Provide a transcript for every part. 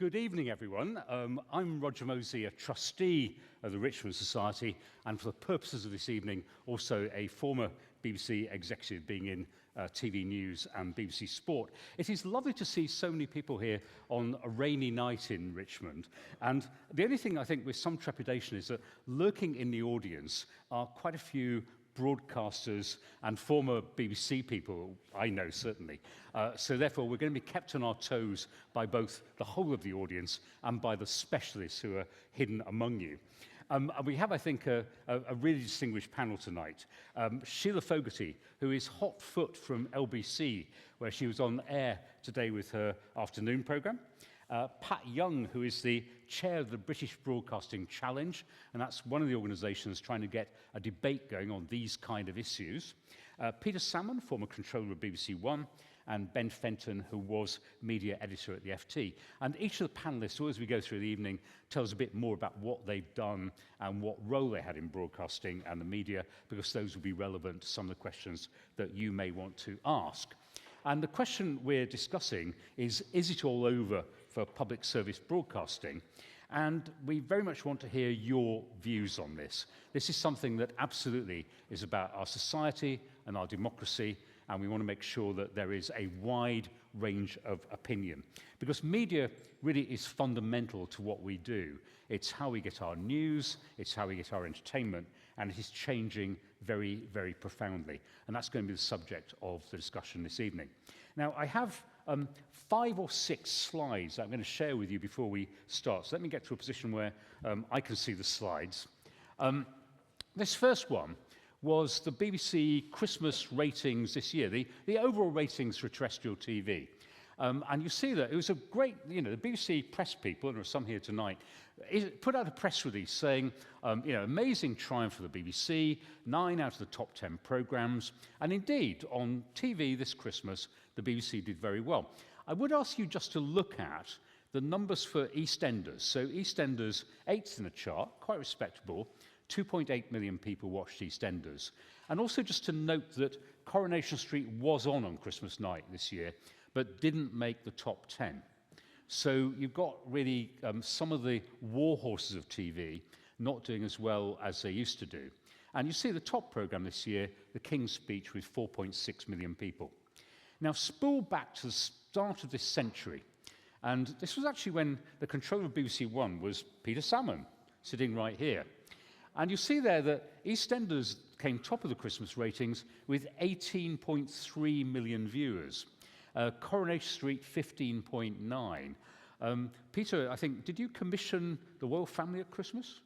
Good evening, everyone. I'm Roger Mosey, a trustee of the Richmond Society, and for the purposes of this evening, also a former BBC executive, being in TV News and BBC Sport. It is lovely to see so many people here on a rainy night in Richmond. And the only thing I think with some trepidation is that lurking in the audience are quite a few broadcasters and former BBC people, I know certainly. So therefore, we're going to be kept on our toes by both the whole of the audience and by the specialists who are hidden among you. And we have, I think, a really distinguished panel tonight. Shelagh Fogarty, who is hot foot from LBC, where she was on air today with her afternoon programme. Pat Younge, who is the chair of the British Broadcasting Challenge, and that's one of the organisations trying to get a debate going on these kind of issues. Peter Salmon, former controller of BBC One, and Ben Fenton, who was media editor at the FT. And each of the panellists, as we go through the evening, tells a bit more about what they've done and what role they had in broadcasting and the media, because those will be relevant to some of the questions that you may want to ask. And the question we're discussing is it all over for public service broadcasting? And we very much want to hear your views on this. This is something that absolutely is about our society and our democracy, and we want to make sure that there is a wide range of opinion. Because media really is fundamental to what we do. It's how we get our news, it's how we get our entertainment, and it is changing very, very profoundly. And that's going to be the subject of the discussion this evening. Now, I have 5 or 6 slides that I'm going to share with you before we start. So let me get to a position where I can see the slides. This first one was the BBC Christmas ratings this year, the overall ratings for terrestrial TV. And you see that it was a great, the BBC press people, and there are some here tonight, put out a press release saying, amazing triumph for the BBC, 9 out of the top 10 programmes. And indeed, on TV this Christmas, the BBC did very well. I would ask you just to look at the numbers for EastEnders. So EastEnders, 8th in the chart, quite respectable. 2.8 million people watched EastEnders. And also just to note that Coronation Street was on Christmas night this year, but didn't make the top 10. So you've got really some of the war horses of TV not doing as well as they used to do. And you see the top programme this year, The King's Speech, with 4.6 million people. Now, spool back to the start of this century, and this was actually when the controller of BBC One was Peter Salmon, sitting right here. And you see there that EastEnders came top of the Christmas ratings with 18.3 million viewers. Coronation Street, 15.9. Peter, I think, did you commission the royal family at Christmas?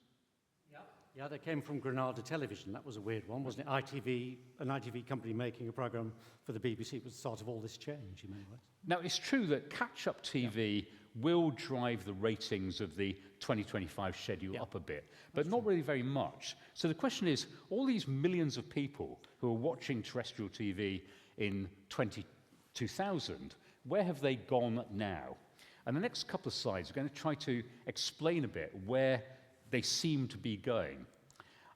Yeah, they came from Granada Television. That was a weird one, wasn't it? ITV, an ITV company making a programme for the BBC was the start of all this change in many ways. Now, it's true that catch-up TV will drive the ratings of the 2025 schedule up a bit, but not really very much. So the question is, all these millions of people who are watching terrestrial TV in 2000, where have they gone now? And the next couple of slides are going to try to explain a bit where they seem to be going.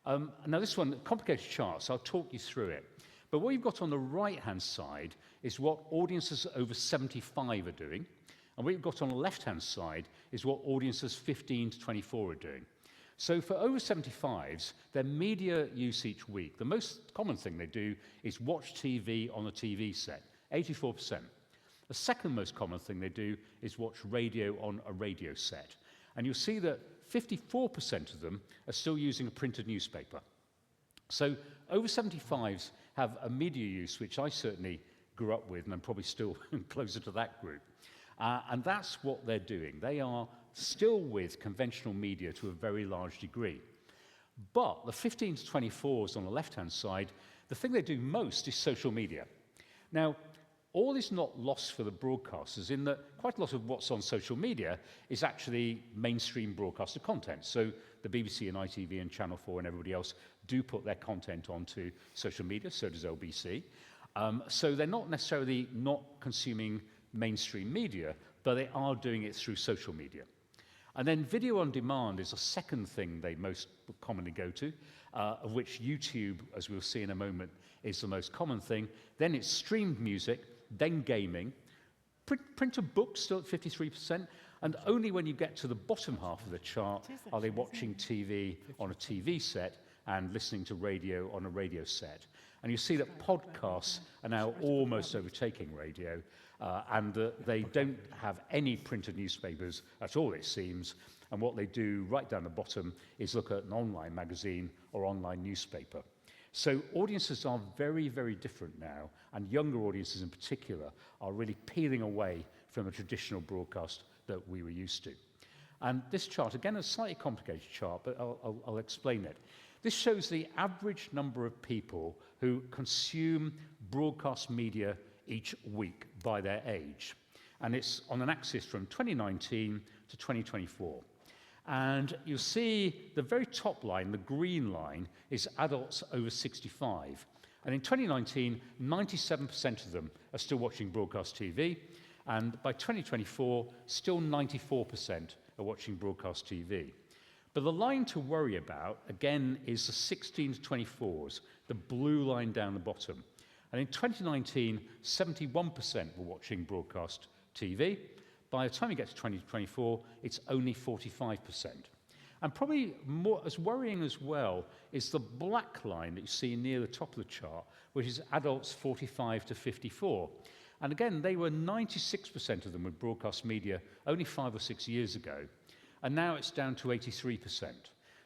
Now this one, complicated chart, so I'll talk you through it. But what you've got on the right-hand side is what audiences over 75 are doing, and what you've got on the left-hand side is what audiences 15 to 24 are doing. So for over 75s, their media use each week, the most common thing they do is watch TV on a TV set, 84%. The second most common thing they do is watch radio on a radio set. And you'll see that 54% of them are still using a printed newspaper. So over 75s have a media use, which I certainly grew up with, and I'm probably still closer to that group. And that's what they're doing. They are still with conventional media to a very large degree. But the 15 to 24s on the left-hand side, the thing they do most is social media. Now, all is not lost for the broadcasters in that quite a lot of what's on social media is actually mainstream broadcaster content. So the BBC and ITV and Channel 4 and everybody else do put their content onto social media, so does LBC. So they're not necessarily not consuming mainstream media, but they are doing it through social media. And then video on demand is a second thing they most commonly go to, of which YouTube, as we'll see in a moment, is the most common thing. Then it's streamed music, then gaming, printed books still at 53%, And only when you get to the bottom half of the chart are they watching TV on a TV set and listening to radio on a radio set. And you see that podcasts are now almost overtaking radio, and they don't have any printed newspapers at all, it seems. And what they do right down the bottom is look at an online magazine or online newspaper. So audiences are very, very different now, and younger audiences in particular are really peeling away from a traditional broadcast that we were used to. And this chart, again, a slightly complicated chart, but I'll explain it. This shows the average number of people who consume broadcast media each week by their age. And it's on an axis from 2019 to 2024. And you'll see the very top line, the green line, is adults over 65. And in 2019, 97% of them are still watching broadcast TV. And by 2024, still 94% are watching broadcast TV. But the line to worry about, again, is the 16 to 24s, the blue line down the bottom. And in 2019, 71% were watching broadcast TV. By the time you get to 2024, it's only 45%. And probably more as worrying as well is the black line that you see near the top of the chart, which is adults 45 to 54. And again, they were 96% of them with broadcast media only 5 or 6 years ago. And now it's down to 83%.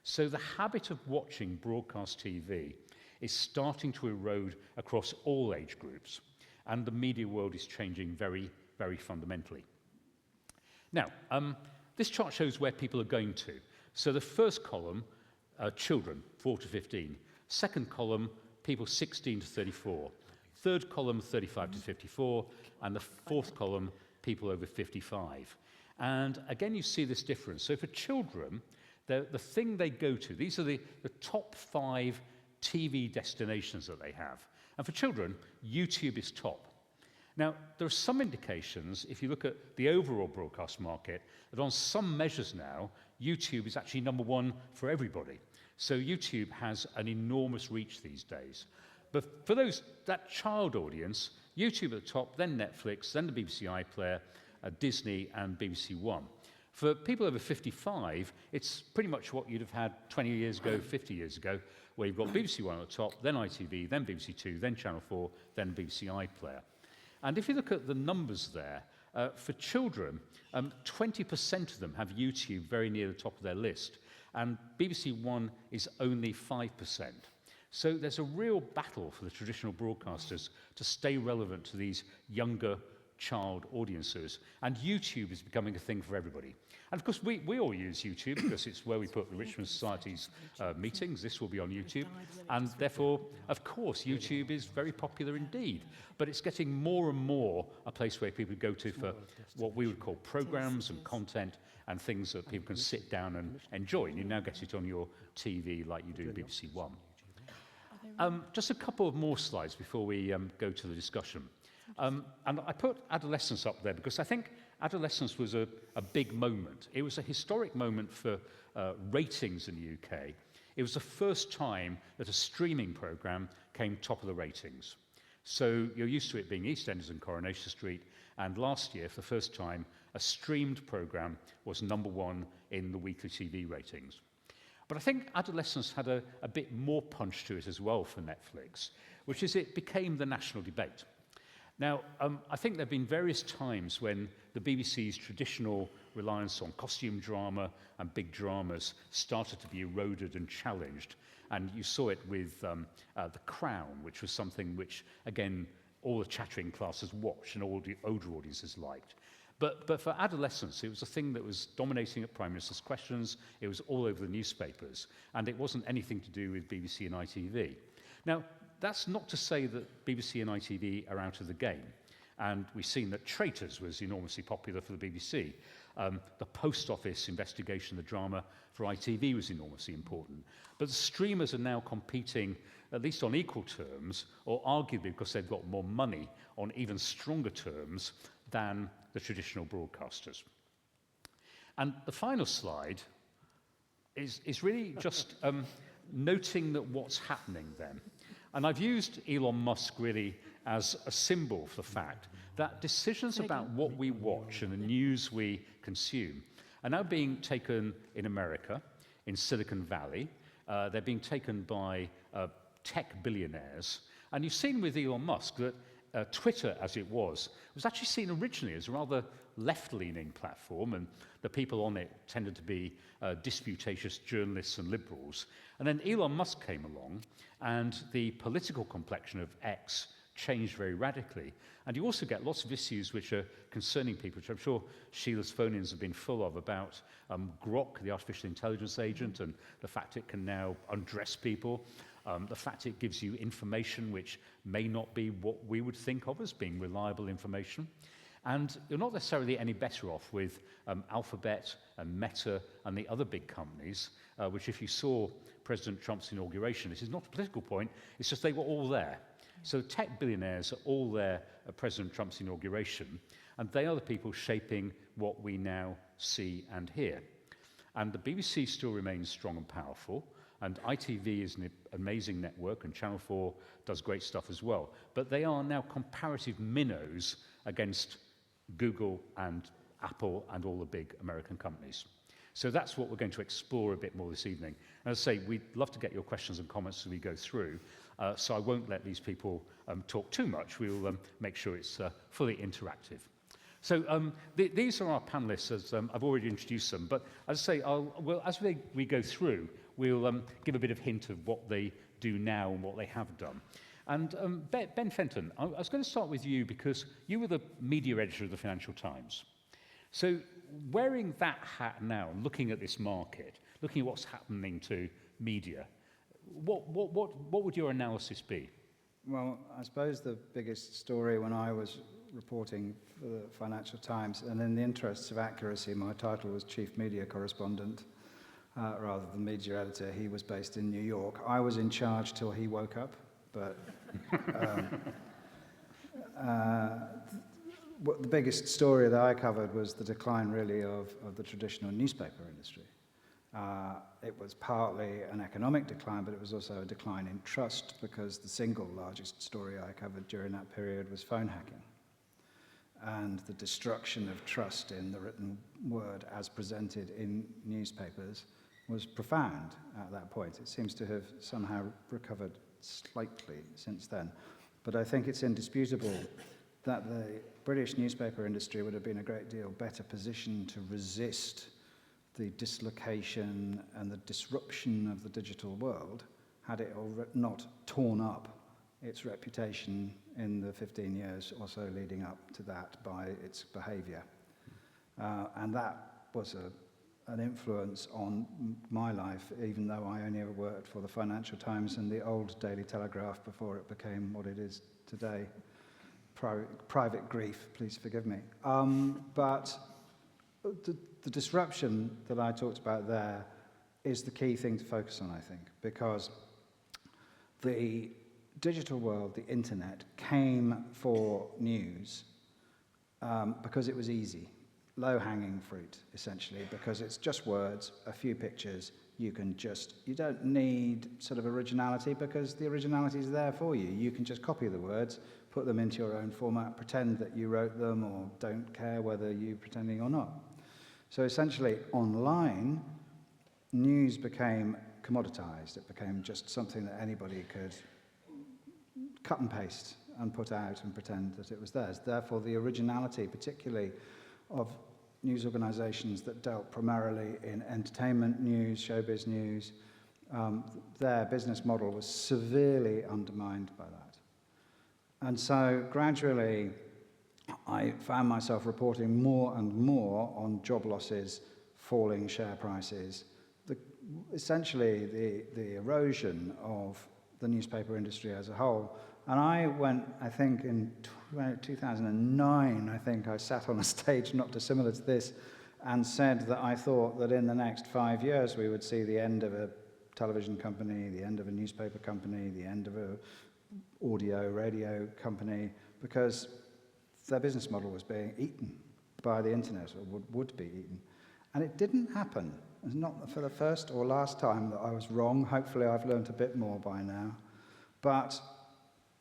So the habit of watching broadcast TV is starting to erode across all age groups. And the media world is changing very, very fundamentally. Now, this chart shows where people are going to. So the first column, children, 4 to 15. Second column, people 16 to 34. Third column, 35 to 54. And the fourth column, people over 55. And again, you see this difference. So for children, the thing they go to, these are the top 5 TV destinations that they have. And for children, YouTube is top. Now, there are some indications, if you look at the overall broadcast market, that on some measures now, YouTube is actually number 1 for everybody. So YouTube has an enormous reach these days. But for that child audience, YouTube at the top, then Netflix, then the BBC iPlayer, Disney and BBC One. For people over 55, it's pretty much what you'd have had 20 years ago, 50 years ago, where you've got BBC One at the top, then ITV, then BBC Two, then Channel 4, then BBC iPlayer. And if you look at the numbers there, for children, 20% of them have YouTube very near the top of their list, and BBC One is only 5%. So there's a real battle for the traditional broadcasters to stay relevant to these younger child audiences, and YouTube is becoming a thing for everybody. And of course, we all use YouTube because it's where we put the Richmond Society's meetings. This will be on YouTube, and therefore, of course, YouTube is very popular indeed. But it's getting more and more a place where people go to for what we would call programs and content and things that people can sit down and enjoy. And you now get it on your TV like you do BBC One. Just a couple of more slides before we go to the discussion. And I put adolescence up there because I think adolescence was a big moment. It was a historic moment for ratings in the UK. It was the first time that a streaming programme came top of the ratings. So you're used to it being EastEnders and Coronation Street, and last year, for the first time, a streamed programme was number 1 in the weekly TV ratings. But I think adolescence had a bit more punch to it as well for Netflix, which is it became the national debate. Now, I think there have been various times when the BBC's traditional reliance on costume drama and big dramas started to be eroded and challenged. And you saw it with The Crown, which was something which, again, all the chattering classes watched and all the older audiences liked. But for adolescents, it was a thing that was dominating at Prime Minister's Questions. It was all over the newspapers. And it wasn't anything to do with BBC and ITV. Now, that's not to say that BBC and ITV are out of the game. And we've seen that Traitors was enormously popular for the BBC. The Post Office investigation, the drama for ITV was enormously important. But the streamers are now competing, at least on equal terms, or arguably because they've got more money, on even stronger terms than the traditional broadcasters. And the final slide is really just noting that what's happening then. And I've used Elon Musk really as a symbol for the fact that decisions about what we watch and the news we consume are now being taken in America, in Silicon Valley. They're being taken by tech billionaires. And you've seen with Elon Musk that Twitter, as it was actually seen originally as a rather left-leaning platform, and the people on it tended to be disputatious journalists and liberals. And then Elon Musk came along, and the political complexion of X changed very radically. And you also get lots of issues which are concerning people, which I'm sure Sheila's phone-ins have been full of, about Grok, the artificial intelligence agent, and the fact it can now undress people, the fact it gives you information which may not be what we would think of as being reliable information. And you're not necessarily any better off with Alphabet and Meta and the other big companies, which if you saw President Trump's inauguration, this is not a political point, it's just they were all there. So tech billionaires are all there at President Trump's inauguration, and they are the people shaping what we now see and hear. And the BBC still remains strong and powerful, and ITV is an amazing network, and Channel 4 does great stuff as well. But they are now comparative minnows against Google and Apple and all the big American companies. So that's what we're going to explore a bit more this evening. And as I say, we'd love to get your questions and comments as we go through, so I won't let these people talk too much. We'll make sure it's fully interactive. So these are our panellists, as I've already introduced them, but as I say, as we go through, we'll give a bit of hint of what they do now and what they have done. And Ben Fenton, I was going to start with you because you were the media editor of the Financial Times. So wearing that hat now, looking at this market, looking at what's happening to media, what would your analysis be? Well, I suppose the biggest story when I was reporting for the Financial Times, and in the interests of accuracy, my title was Chief Media Correspondent rather than Media Editor. He was based in New York. I was in charge till he woke up, but the biggest story that I covered was the decline, really, of the traditional newspaper industry. It was partly an economic decline, but it was also a decline in trust, because the single largest story I covered during that period was phone hacking. And the destruction of trust in the written word as presented in newspapers was profound at that point. It seems to have somehow recovered slightly since then. But I think it's indisputable that the British newspaper industry would have been a great deal better positioned to resist the dislocation and the disruption of the digital world had it not torn up its reputation in the 15 years or so leading up to that by its behaviour. And that was an influence on my life, even though I only ever worked for the Financial Times and the old Daily Telegraph before it became what it is today. Private grief, please forgive me. But the disruption that I talked about there is the key thing to focus on, I think, because the digital world, the internet, came for news because it was easy, low-hanging fruit, essentially, because it's just words, a few pictures. You don't need sort of originality, because the originality is there for you. You can just copy the words, put them into your own format, pretend that you wrote them, or don't care whether you're pretending or not. So essentially, online, news became commoditized. It became just something that anybody could cut and paste and put out and pretend that it was theirs. Therefore, the originality, particularly of news organizations that dealt primarily in entertainment news, showbiz news, their business model was severely undermined by that. And so gradually, I found myself reporting more and more on job losses, falling share prices, essentially the erosion of the newspaper industry as a whole. And I went, I think in 2009, I think I sat on a stage not dissimilar to this and said that I thought that in the next 5 years we would see the end of a television company, the end of a newspaper company, the end of a audio, radio company, because their business model was being eaten by the internet, or would be eaten. And it didn't happen. It's not for the first or last time that I was wrong. Hopefully I've learned a bit more by now. But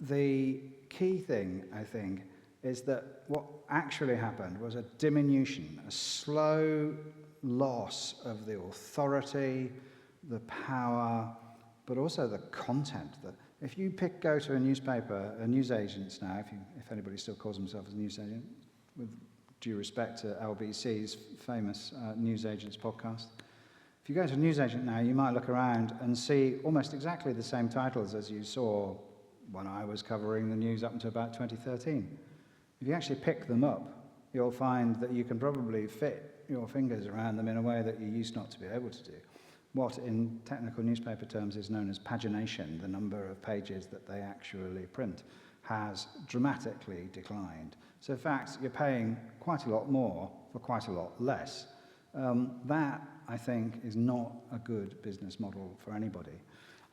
the key thing, I think, is that what actually happened was a diminution, a slow loss of the authority, the power, but also the content. That if you go to a newspaper, a newsagents now, if anybody still calls themselves a newsagent, with due respect to LBC's famous newsagents podcast, if you go to a newsagent now, you might look around and see almost exactly the same titles as you saw when I was covering the news up until about 2013. If you actually pick them up, you'll find that you can probably fit your fingers around them in a way that you used not to be able to do. What in technical newspaper terms is known as pagination, the number of pages that they actually print, has dramatically declined. So in fact, you're paying quite a lot more for quite a lot less. That, I think, is not a good business model for anybody.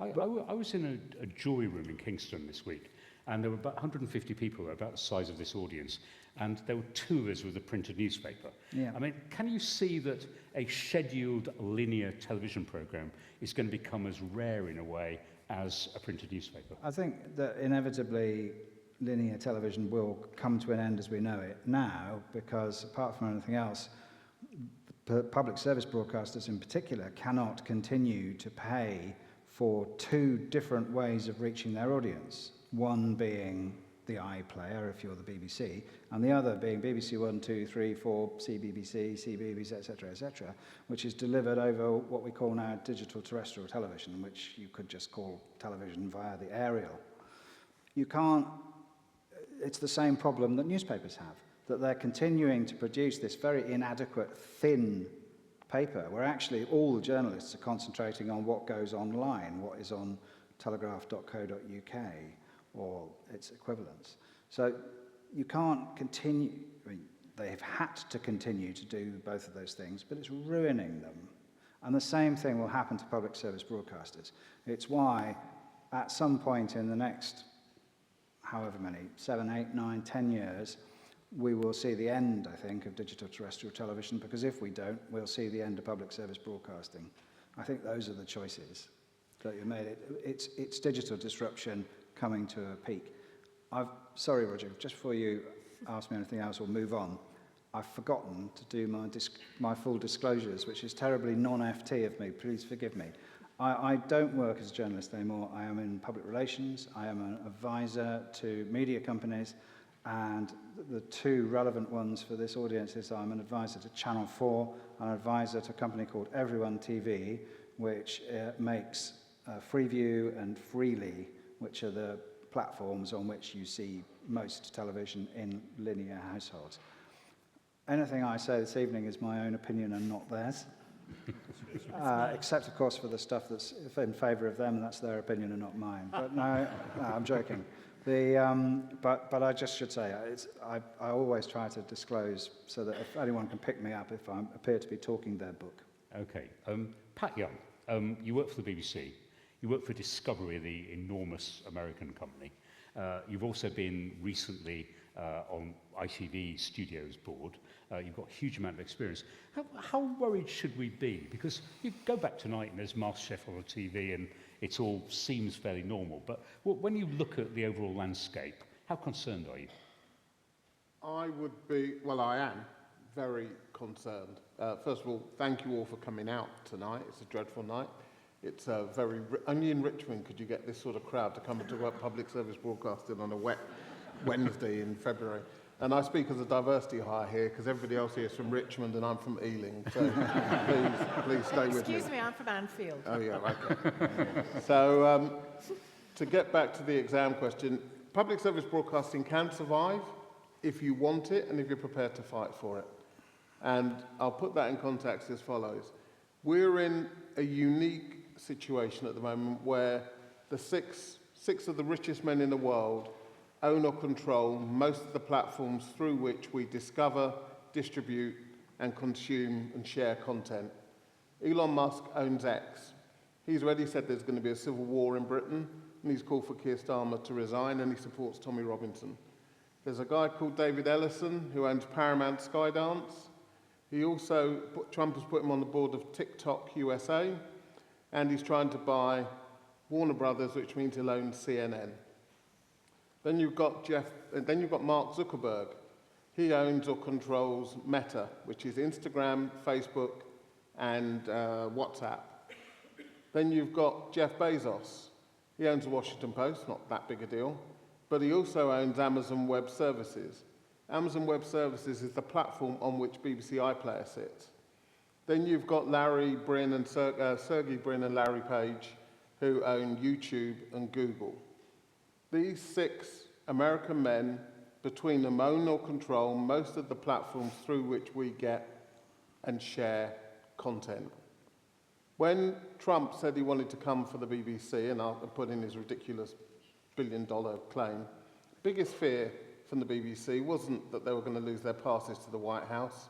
I was in a jury room in Kingston this week, and there were about 150 people, about the size of this audience, and there were two of us with a printed newspaper. Yeah. I mean, can you see that a scheduled linear television programme is going to become as rare in a way as a printed newspaper? I think that inevitably linear television will come to an end as we know it now, because apart from anything else, public service broadcasters in particular cannot continue to pay for two different ways of reaching their audience. One being the iPlayer, if you're the BBC, and the other being BBC 1, 2, 3, 4, CBBC, CBBC, etc., which is delivered over what we call now digital terrestrial television, which you could just call television via the aerial. You can't, it's the same problem that newspapers have, that they're continuing to produce this very inadequate, thin paper, where actually all the journalists are concentrating on what goes online, what is on telegraph.co.uk or its equivalents. So you can't continue, I mean, they've had to continue to do both of those things, but it's ruining them. And the same thing will happen to public service broadcasters. It's why at some point in the next, however many, 7, 8, 9, 10 years, we will see the end, I think, of digital terrestrial television, because if we don't, we'll see the end of public service broadcasting. I think those are the choices that you made. It's digital disruption coming to a peak. Sorry, Roger, just before you ask me anything else or move on, I've forgotten to do my full disclosures, which is terribly non-FT of me. Please forgive me. I don't work as a journalist anymore. I am in public relations. I am an advisor to media companies. And the two relevant ones for this audience is I'm an advisor to Channel 4, an advisor to a company called Everyone TV, which makes Freeview and Freely, which are the platforms on which you see most television in linear households. Anything I say this evening is my own opinion and not theirs. Except, of course, for the stuff that's in favour of them, and that's their opinion and not mine. But no, I'm joking. But I just should say, I always try to disclose so that if anyone can pick me up if I appear to be talking their book. Okay. Pat Young, you work for the BBC. You work for Discovery, the enormous American company. You've also been recently on ITV Studios board. You've got a huge amount of experience. How worried should we be? Because you go back tonight and there's MasterChef on the TV and it all seems fairly normal. But when you look at the overall landscape, how concerned are you? I am very concerned. First of all, thank you all for coming out tonight. It's a dreadful night. It's only in Richmond could you get this sort of crowd to come and talk about public service broadcasting on a wet Wednesday in February. And I speak as a diversity hire here because everybody else here is from Richmond and I'm from Ealing. So please stay with me. Excuse me, I'm from Anfield. Oh, yeah, okay. So to get back to the exam question, public service broadcasting can survive if you want it and if you're prepared to fight for it. And I'll put that in context as follows. We're in a unique situation at the moment where the six of the richest men in the world own or control most of the platforms through which we discover, distribute, and consume and share content. Elon Musk owns X. He's already said there's going to be a civil war in Britain, and he's called for Keir Starmer to resign, and he supports Tommy Robinson. There's a guy called David Ellison who owns Paramount Skydance. Trump has put him on the board of TikTok USA, and he's trying to buy Warner Brothers, which means he'll own CNN. Then you've got Mark Zuckerberg. He owns or controls Meta, which is Instagram, Facebook, and WhatsApp. Then you've got Jeff Bezos. He owns the Washington Post, not that big a deal, but he also owns Amazon Web Services. Amazon Web Services is the platform on which BBC iPlayer sits. Then you've got Sergey Brin and Larry Page, who own YouTube and Google. These 6 American men, between them, own or control most of the platforms through which we get and share content. When Trump said he wanted to come for the BBC and put in his ridiculous billion-dollar claim, biggest fear from the BBC wasn't that they were going to lose their passes to the White House.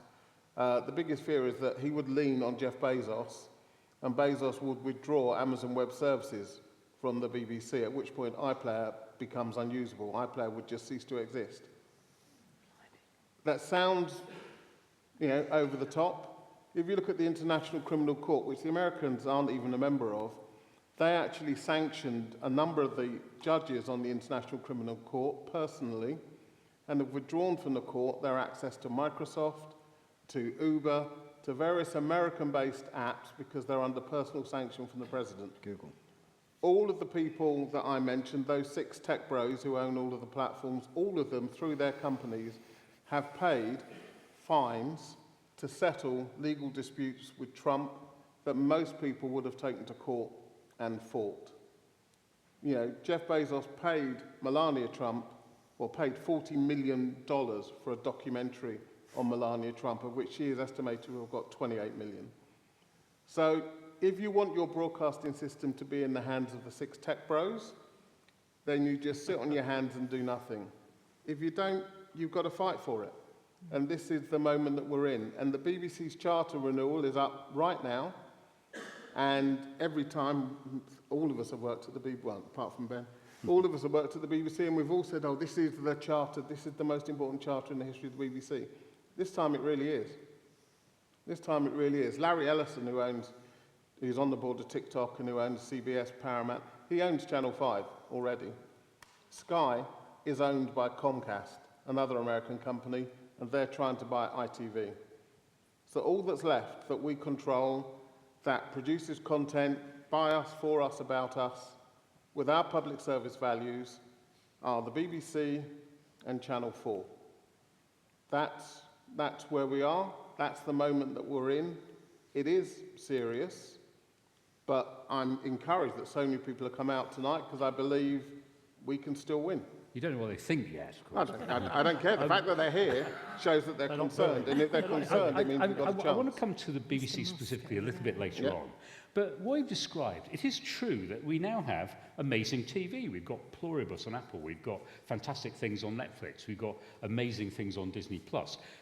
The biggest fear is that he would lean on Jeff Bezos, and Bezos would withdraw Amazon Web Services from the BBC, at which point iPlayer becomes unusable. iPlayer would just cease to exist. That sounds, over the top. If you look at the International Criminal Court, which the Americans aren't even a member of, they actually sanctioned a number of the judges on the International Criminal Court personally, and have withdrawn from the court their access to Microsoft, to Uber, to various American-based apps because they're under personal sanction from the president. Google. All of the people that I mentioned, those 6 tech bros who own all of the platforms, all of them, through their companies, have paid fines to settle legal disputes with Trump that most people would have taken to court and fought. Jeff Bezos paid Melania Trump, paid $40 million for a documentary on Melania Trump, of which she is estimated to have got 28 million. So if you want your broadcasting system to be in the hands of the 6 tech bros, then you just sit on your hands and do nothing. If you don't, you've got to fight for it. And this is the moment that we're in. And the BBC's charter renewal is up right now. And every time, all of us have worked at the BBC, well, apart from Ben, all of us have worked at the BBC, and we've all said, oh, this is the charter, this is the most important charter in the history of the BBC. This time it really is. This time it really is. Larry Ellison, who's on the board of TikTok and who owns CBS, Paramount, he owns Channel 5 already. Sky is owned by Comcast, another American company, and they're trying to buy ITV. So all that's left that we control, that produces content by us, for us, about us, with our public service values, are the BBC and Channel 4. That's where we are. That's the moment that we're in. It is serious, but I'm encouraged that so many people have come out tonight because I believe we can still win. You don't know what they think yet, of course. I don't care. The fact that they're here shows that they're concerned. And if they're concerned, it means we've got a chance. I want to come to the BBC specifically a little bit later on. But what you've described, it is true that we now have amazing TV. We've got Pluribus on Apple. We've got fantastic things on Netflix. We've got amazing things on Disney+.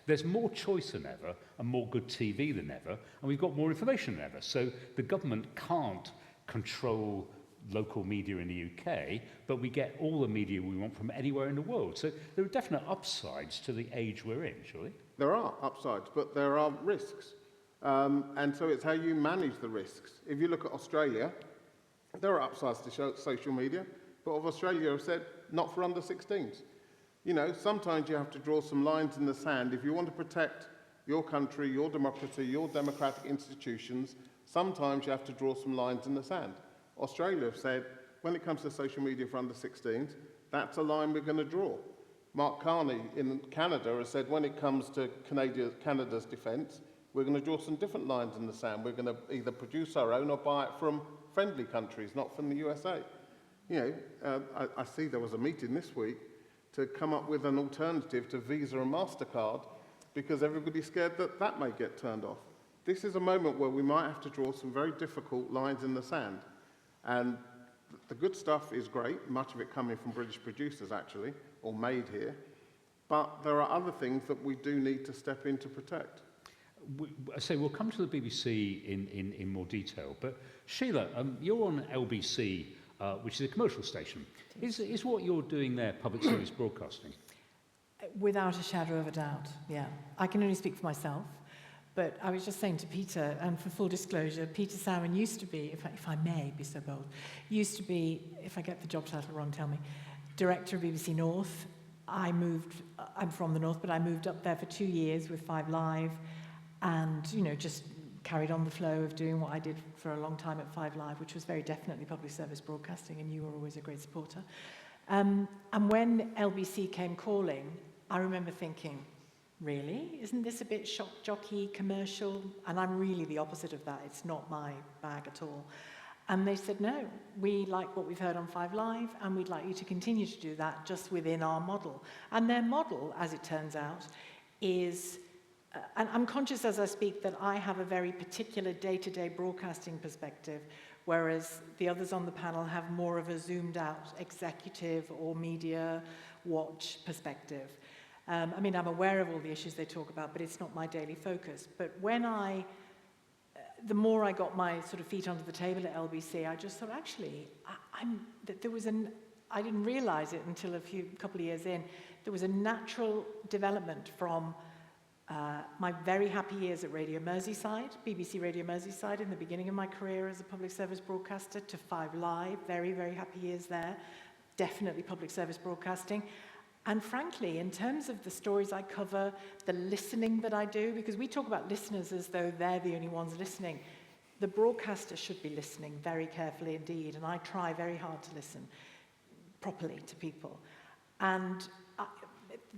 There's more choice than ever and more good TV than ever. And we've got more information than ever. So the government can't control local media in the UK, but we get all the media we want from anywhere in the world. So there are definite upsides to the age we're in, surely. There are upsides, but there are risks. And so it's how you manage the risks. If you look at Australia, there are upsides to social media, but of Australia have said not for under 16s. Sometimes you have to draw some lines in the sand. If you want to protect your country, your democracy, your democratic institutions, sometimes you have to draw some lines in the sand. Australia have said, when it comes to social media for under 16s, that's a line we're going to draw. Mark Carney in Canada has said, when it comes to Canada's defence, we're going to draw some different lines in the sand. We're going to either produce our own or buy it from friendly countries, not from the USA. I see there was a meeting this week to come up with an alternative to Visa and MasterCard because everybody's scared that that may get turned off. This is a moment where we might have to draw some very difficult lines in the sand. And the good stuff is great, much of it coming from British producers, actually, or made here. But there are other things that we do need to step in to protect. We'll come to the BBC in more detail. But Sheila, you're on LBC, which is a commercial station. Is what you're doing there public service broadcasting? Without a shadow of a doubt, yeah. I can only speak for myself. But I was just saying to Peter, and for full disclosure, Peter Salmon used to be, if I may be so bold, used to be, if I get the job title wrong, tell me, director of BBC North. I'm from the North, but I moved up there for 2 years with 5 Live, and, just carried on the flow of doing what I did for a long time at 5 Live, which was very definitely public service broadcasting, and you were always a great supporter. And when LBC came calling, I remember thinking, really? Isn't this a bit shock jockey, commercial? And I'm really the opposite of that. It's not my bag at all. And they said, no, we like what we've heard on 5 Live, and we'd like you to continue to do that just within our model. And their model, as it turns out, is, and I'm conscious as I speak that I have a very particular day-to-day broadcasting perspective, whereas the others on the panel have more of a zoomed-out executive or media watch perspective. I'm aware of all the issues they talk about, but it's not my daily focus. But the more I got my sort of feet under the table at LBC, I just thought, actually, I didn't realize it until a couple of years in, there was a natural development from my very happy years at Radio Merseyside, BBC Radio Merseyside, in the beginning of my career as a public service broadcaster, to 5 Live, very, very happy years there, definitely public service broadcasting. And frankly, in terms of the stories I cover, the listening that I do, because we talk about listeners as though they're the only ones listening, the broadcaster should be listening very carefully indeed, and I try very hard to listen properly to people. And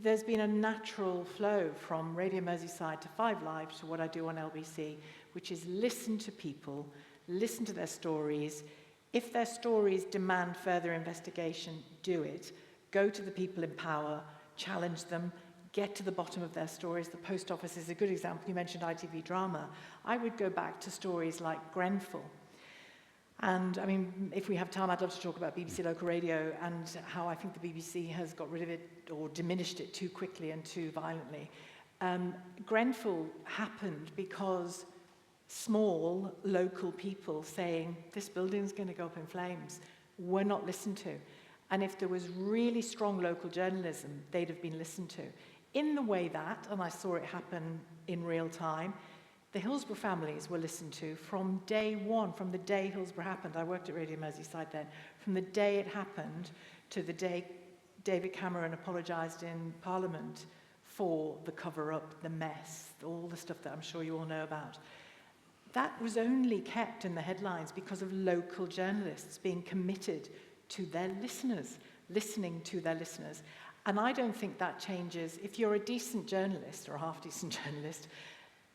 there's been a natural flow from Radio Merseyside to 5 Live to what I do on LBC, which is listen to people, listen to their stories. If their stories demand further investigation, do it. Go to the people in power, challenge them, get to the bottom of their stories. The Post Office is a good example. You mentioned ITV drama. I would go back to stories like Grenfell. And if we have time, I'd love to talk about BBC Local Radio and how I think the BBC has got rid of it or diminished it too quickly and too violently. Grenfell happened because small local people saying, this building's going to go up in flames, were not listened to. And if there was really strong local journalism, they'd have been listened to. In the way that, and I saw it happen in real time, the Hillsborough families were listened to from day one, from the day Hillsborough happened. I worked at Radio Merseyside then. From the day it happened to the day David Cameron apologised in Parliament for the cover-up, the mess, all the stuff that I'm sure you all know about. That was only kept in the headlines because of local journalists being committed to their listeners, listening to their listeners. And I don't think that changes. If you're a decent journalist or a half-decent journalist,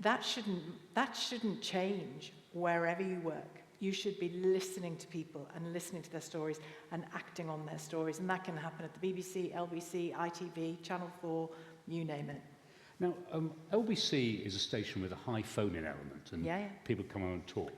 that shouldn't change wherever you work. You should be listening to people and listening to their stories and acting on their stories. And that can happen at the BBC, LBC, ITV, Channel 4, you name it. Now, LBC is a station with a high phone-in element, and people come on and talk.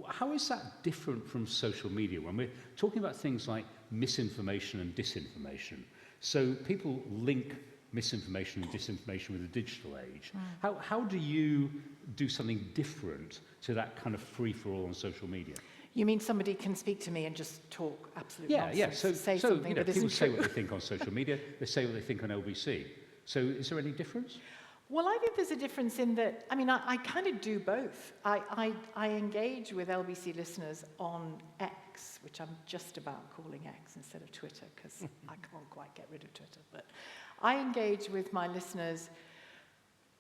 How is that different from social media when we're talking about things like misinformation and disinformation? So people link misinformation and disinformation with the digital age. How do you do something different to that kind of free-for-all on social media? You mean somebody can speak to me and just talk absolute nonsense? Yeah. So something that people isn't say true. what they think on social media, they say what they think on LBC. So is there any difference? Well, I think there's a difference in that, I kind of do both. I engage with LBC listeners on X, which I'm just about calling X instead of Twitter, because I can't quite get rid of Twitter. But I engage with my listeners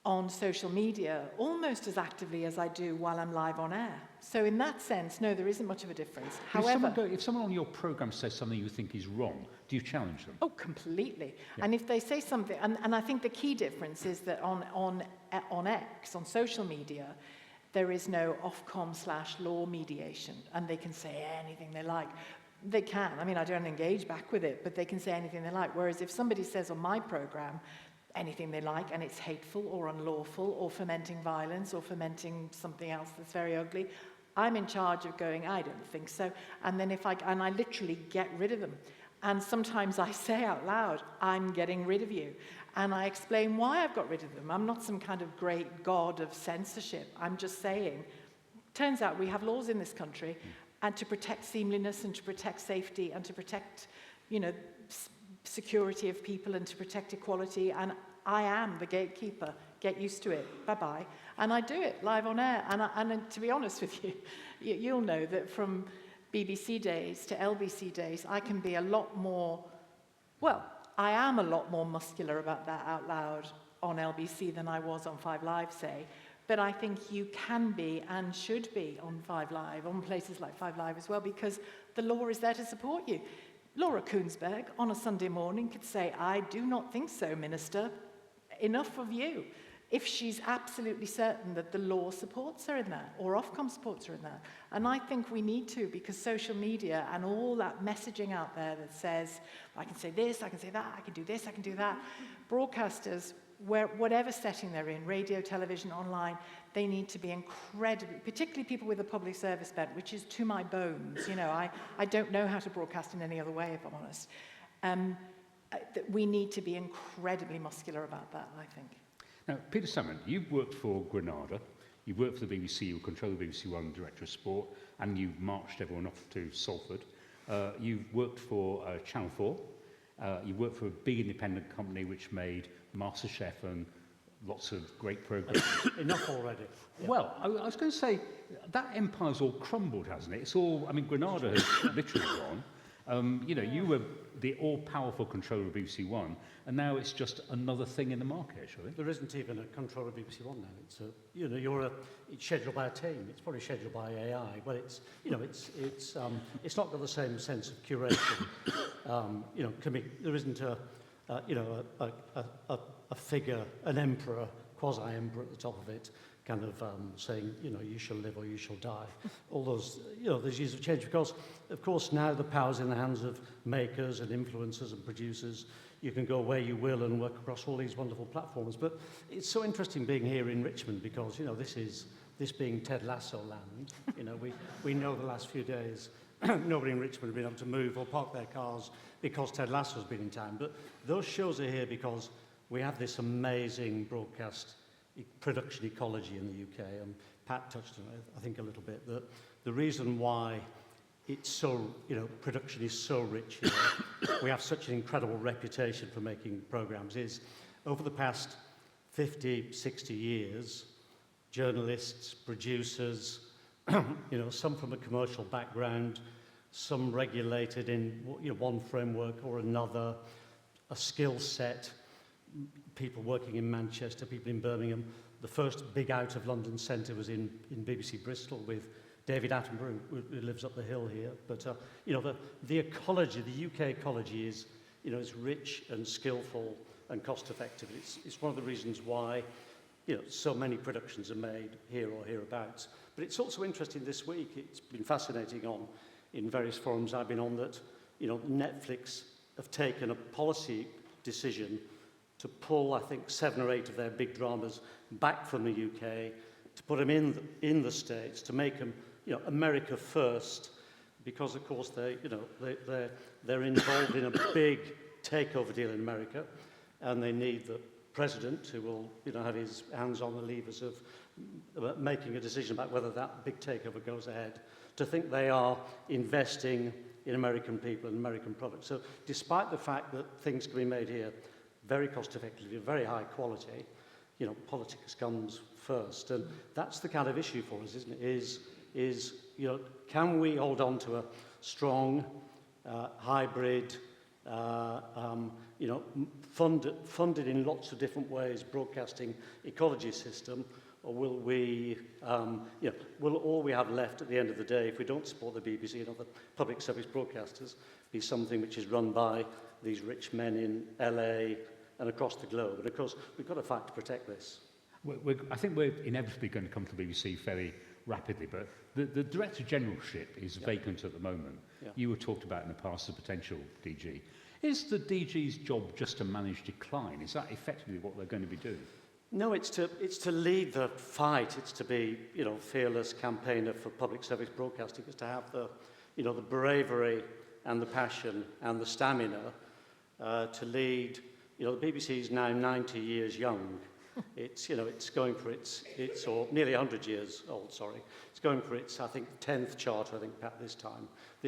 on social media almost as actively as I do while I'm live on air. So in that sense, no, there isn't much of a difference. However, if someone on your programme says something you think is wrong, do you challenge them? Oh, completely. Yeah. And if they say something, and I think the key difference is that on X, on social media, there is no Ofcom/law mediation, and they can say anything they like. They can. I don't engage back with it, but they can say anything they like. Whereas if somebody says on my programme anything they like, and it's hateful or unlawful or fomenting violence or fomenting something else that's very ugly, I'm in charge of going, I don't think so. And then I literally get rid of them. And sometimes I say out loud, I'm getting rid of you. And I explain why I've got rid of them. I'm not some kind of great god of censorship. I'm just saying, turns out we have laws in this country, and to protect seamliness and to protect safety and to protect, security of people and to protect equality, and I am the gatekeeper. Get used to it. Bye-bye. And I do it live on air. And to be honest with you, you'll know that from BBC days to LBC days, I can be a lot more Well, I am a lot more muscular about that out loud on LBC than I was on 5 Live, say. But I think you can be and should be on 5 Live, on places like 5 Live as well, because the law is there to support you. Laura Koonsberg, on a Sunday morning, could say, I do not think so, Minister. Enough of you. If she's absolutely certain that the law supports her in that, or Ofcom supports her in that. And I think we need to, because social media and all that messaging out there that says, I can say this, I can say that, I can do this, I can do that. Broadcasters, whatever setting they're in, radio, television, online, they need to be incredibly, particularly people with a public service bent, which is to my bones. You know, I don't know how to broadcast in any other way, if I'm honest. We need to be incredibly muscular about that, I think. Now, Peter Salmon, you've worked for Granada, you've worked for the BBC, you control the BBC One Director of Sport, and you've marched everyone off to Salford. You've worked for Channel 4, you've worked for a big independent company which made MasterChef and lots of great programs. Enough already. Yeah. Well, I was going to say, that empire's all crumbled, hasn't it? It's all, I mean, Granada has literally gone. You know, you were the all-powerful controller of BBC One, and now it's just another thing in the market, actually. There isn't even a control of BBC One now. It's you know, it's scheduled by a team. It's probably scheduled by AI, but it's, you know, it's not got the same sense of curation. You know, there isn't a figure, an emperor, quasi-emperor at the top of it, kind of saying, you know, you shall live or you shall die. All those, you know, those years have changed because, of course, now the power's in the hands of makers and influencers and producers. You can go where you will and work across all these wonderful platforms. But it's so interesting being here in Richmond because, you know, this being Ted Lasso land. You know, we know the last few days nobody in Richmond has been able to move or park their cars because Ted Lasso's been in town. But those shows are here because we have this amazing broadcast production ecology in the UK, and Pat touched on it, I think, a little bit, that the reason why it's so, you know, production is so rich here, we have such an incredible reputation for making programs, is over the past 50, 60 years, journalists, producers, you know, some from a commercial background, some regulated in, you know, one framework or another, a skill set, people working in Manchester, people in Birmingham. The first big out of London centre was in BBC Bristol with David Attenborough, who lives up the hill here. But, you know, the ecology, the UK ecology is, you know, it's rich and skillful and cost effective. It's one of the reasons why, you know, so many productions are made here or hereabouts. But it's also interesting this week, it's been fascinating in various forums I've been on that, you know, Netflix have taken a policy decision to pull, I think, 7 or 8 of their big dramas back from the UK, to put them in the States, to make them, you know, America first, because of course they're involved in a big takeover deal in America, and they need the president who will, you know, have his hands on the levers of making a decision about whether that big takeover goes ahead, to think they are investing in American people and American products. So despite the fact that things can be made here very cost effectively, very high quality, you know, politics comes first. And that's the kind of issue for us, isn't it? Is you know, can we hold on to a strong, hybrid, you know, funded in lots of different ways, broadcasting ecology system, or will we, you know, will all we have left at the end of the day, if we don't support the BBC and other public service broadcasters, be something which is run by these rich men in LA and across the globe? And of course, we've got to fight to protect this. I think we're inevitably going to come to the BBC fairly rapidly, but the Director Generalship is vacant at the moment. Yeah. You were talked about in the past as a potential DG. Is the DG's job just to manage decline? Is that effectively what they're going to be doing? No, it's to lead the fight. It's to be, you know, fearless campaigner for public service broadcasting. It's to have the, you know, the bravery and the passion and the stamina to lead. You know, the BBC is now 90 years young. It's, you know, it's going for its or nearly 100 years old, sorry. It's going for its, I think, 10th charter, I think, Pat, this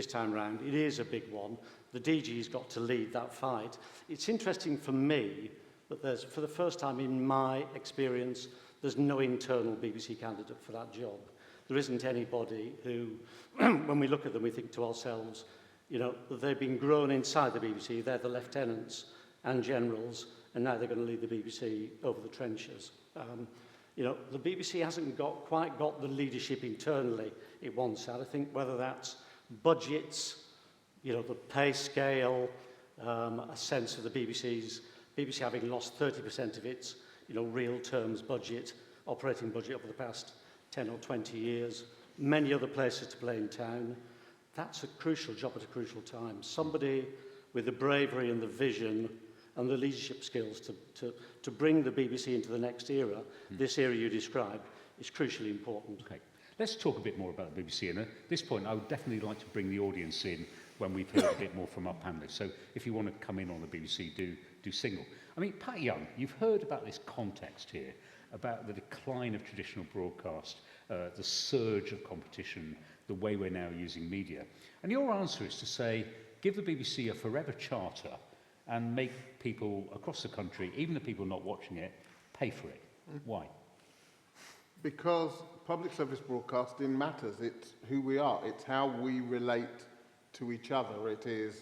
time round. It is a big one. The DG's got to lead that fight. It's interesting for me that there's, for the first time in my experience, there's no internal BBC candidate for that job. There isn't anybody who, when we look at them, we think to ourselves, You know, they've been grown inside the BBC. They're the lieutenants and generals, and now they're going to lead the BBC over the trenches. You know, the BBC hasn't quite got the leadership internally it once had. I think whether that's budgets, you know, the pay scale, a sense of the BBC having lost 30% of its, you know, real terms budget, operating budget over the past 10 or 20 years, many other places to play in town. That's a crucial job at a crucial time. Somebody with the bravery and the vision and the leadership skills to bring the BBC into the next era, this era you described, is crucially important. Okay. Let's talk a bit more about the BBC. And at this point, I would definitely like to bring the audience in when we've heard a bit more from our panellists. So if you want to come in on the BBC, do signal. I mean, Pat Young, you've heard about this context here, about the decline of traditional broadcast, the surge of competition, the way we're now using media. And your answer is to say, give the BBC a forever charter and make people across the country, even the people not watching it, pay for it. Why? Because public service broadcasting matters. It's who we are. It's how we relate to each other. It is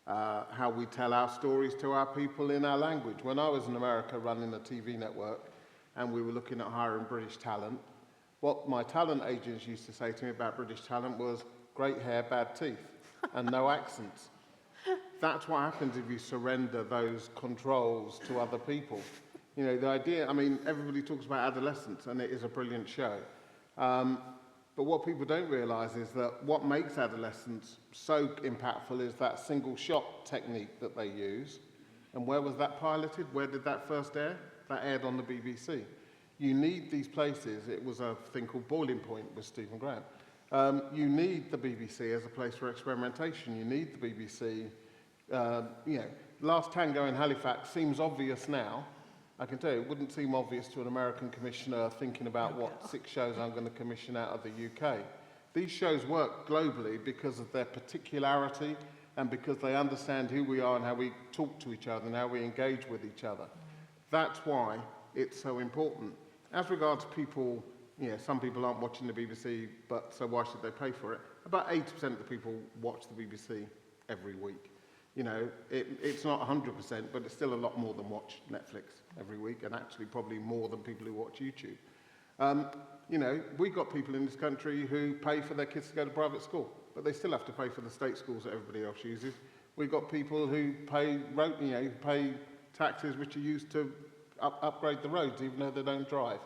how we tell our stories to our people in our language. When I was in America running a TV network and we were looking at hiring British talent, what my talent agents used to say to me about British talent was, great hair, bad teeth, and no accents. That's what happens if you surrender those controls to other people. You know, the idea, I mean, everybody talks about adolescence, and it is a brilliant show. But what people don't realise is that what makes adolescence so impactful is that single shot technique that they use. And where was that piloted? Where did that first air? That aired on the BBC. You need these places. It was a thing called Boiling Point with Stephen Grant. You need the BBC as a place for experimentation. You need the BBC. You know, Last Tango in Halifax seems obvious now. I can tell you, it wouldn't seem obvious to an American commissioner thinking about what 6 shows I'm going to commission out of the UK. These shows work globally because of their particularity and because they understand who we are and how we talk to each other and how we engage with each other. That's why it's so important. As regards people, you know, some people aren't watching the BBC, but so why should they pay for it? About 80% of the people watch the BBC every week. You know, it's not 100%, but it's still a lot more than watch Netflix every week, and actually probably more than people who watch YouTube. You know, we've got people in this country who pay for their kids to go to private school, but they still have to pay for the state schools that everybody else uses. We've got people who pay taxes which are used to upgrade the roads, even though they don't drive.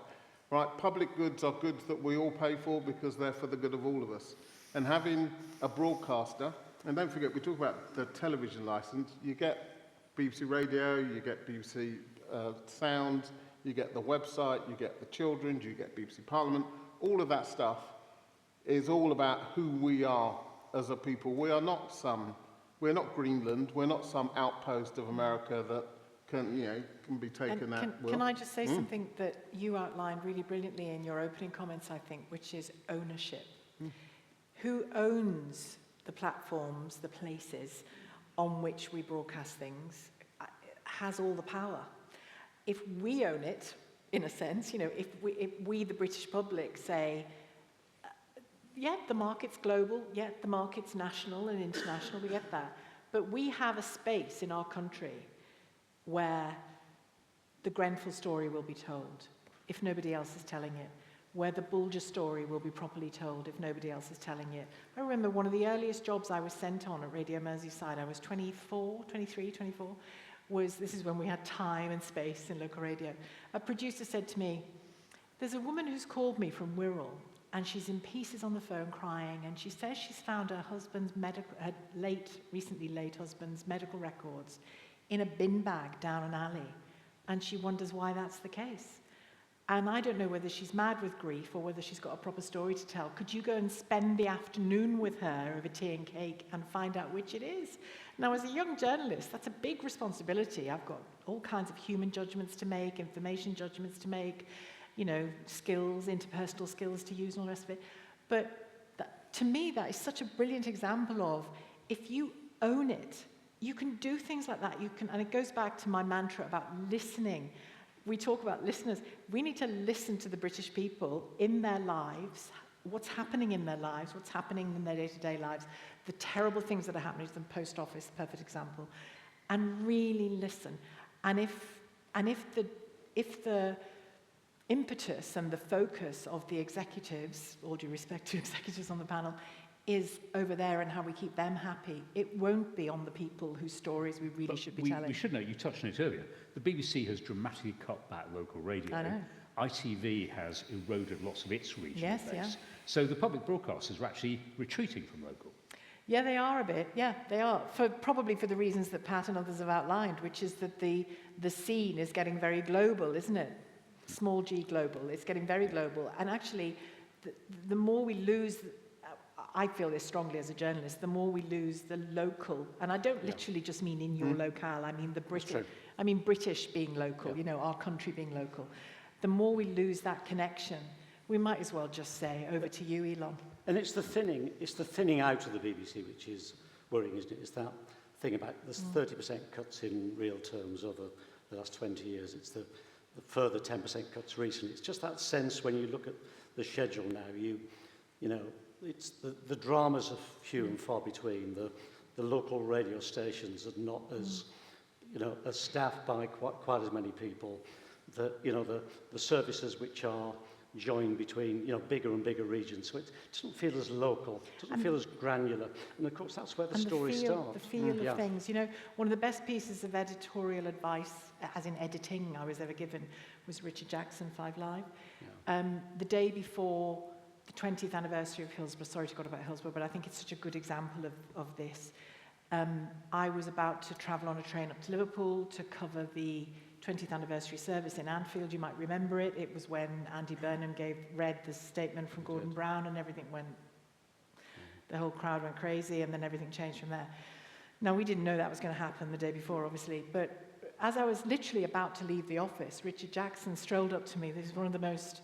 Right? Public goods are goods that we all pay for because they're for the good of all of us. And having a broadcaster, and don't forget, we talk about the television license, you get BBC Radio, you get BBC Sound, you get the website, you get the Children's, you get BBC Parliament. All of that stuff is all about who we are as a people. We're not Greenland, we're not some outpost of America that can be taken at will. Can I just say something that you outlined really brilliantly in your opening comments, I think, which is ownership. Who owns the platforms, the places on which we broadcast things, has all the power. If we own it, in a sense, you know, if we the British public, say, yeah, the market's global, yeah, the market's national and international, we get that. But we have a space in our country where the Grenfell story will be told, if nobody else is telling it, where the Bulger story will be properly told if nobody else is telling it. I remember one of the earliest jobs I was sent on at Radio Merseyside, I was 24, this is when we had time and space in local radio. A producer said to me, there's a woman who's called me from Wirral, and she's in pieces on the phone crying, and she says she's found her husband's recently late husband's medical records in a bin bag down an alley, and she wonders why that's the case. And I don't know whether she's mad with grief or whether she's got a proper story to tell. Could you go and spend the afternoon with her over tea and cake and find out which it is? Now, as a young journalist, that's a big responsibility. I've got all kinds of human judgments to make, information judgments to make, you know, skills, interpersonal skills to use and all the rest of it. But to me, that is such a brilliant example of, if you own it, you can do things like that. And it goes back to my mantra about listening. We talk about listeners. We need to listen to the British people in their lives, what's happening in their lives, what's happening in their day-to-day lives, the terrible things that are happening to them, post office, perfect example, and really listen. And if the impetus and the focus of the executives, all due respect to executives on the panel, is over there and how we keep them happy, it won't be on the people whose stories we really should be telling. We should know, you touched on it earlier, the BBC has dramatically cut back local radio. I know. ITV has eroded lots of its regional Yes, base. yeah. So the public broadcasters are actually retreating from local. Yeah, they are a bit. Yeah, they are. Probably for the reasons that Pat and others have outlined, which is that the scene is getting very global, isn't it? Small g global. It's getting very global. And actually, the more we lose, I feel this strongly as a journalist, the more we lose the local, and I don't literally just mean in your locale, I mean the British, I mean British being local, you know, our country being local. The more we lose that connection, we might as well just say, over to you, Elon. And it's the thinning out of the BBC, which is worrying, isn't it? It's that thing about there's 30% cuts in real terms over the last 20 years. It's the further 10% cuts recently. It's just that sense when you look at the schedule now, you know, it's the dramas are few and far between. The local radio stations are not as, you know, as staffed by quite as many people. The services which are joined between, you know, bigger and bigger regions, so it doesn't feel as local, doesn't feel as granular, and of course that's where the story starts. The feel of things, you know, one of the best pieces of editorial advice, as in editing, I was ever given, was Richard Jackson, 5 Live. The day before the 20th anniversary of Hillsborough, sorry to go on about Hillsborough, but I think it's such a good example of this. I was about to travel on a train up to Liverpool to cover the 20th anniversary service in Anfield. You might remember it. It was when Andy Burnham read the statement from Gordon Brown, and everything went, the whole crowd went crazy, and then everything changed from there. Now, we didn't know that was going to happen the day before, obviously, but as I was literally about to leave the office, Richard Jackson strolled up to me. This is one of the most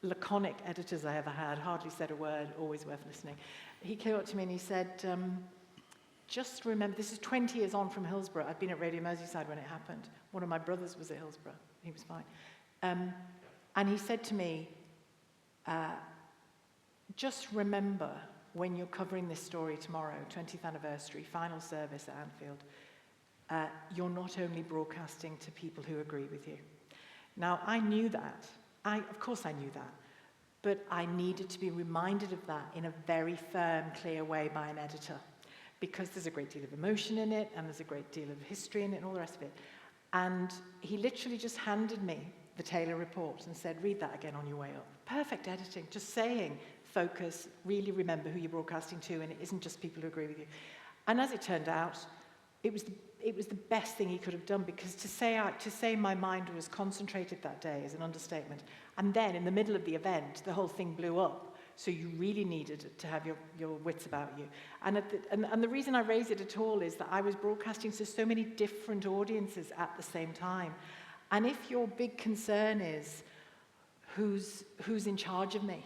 laconic editors I ever had, hardly said a word, always worth listening. He came up to me and he said, just remember, this is 20 years on from Hillsborough. I'd been at Radio Merseyside when it happened. One of my brothers was at Hillsborough. He was fine. And he said to me, just remember when you're covering this story tomorrow, 20th anniversary, final service at Anfield, you're not only broadcasting to people who agree with you. Now, I knew that. Of course I knew that. But I needed to be reminded of that in a very firm, clear way by an editor, because there's a great deal of emotion in it, and there's a great deal of history in it, and all the rest of it. And he literally just handed me the Taylor report and said, read that again on your way up. Perfect editing, just saying, focus, really remember who you're broadcasting to, and it isn't just people who agree with you. And as it turned out, it was the best thing he could have done, because to say my mind was concentrated that day is an understatement. And then in the middle of the event, the whole thing blew up. So you really needed to have your wits about you. And the reason I raise it at all is that I was broadcasting to so many different audiences at the same time. And if your big concern is who's in charge of me,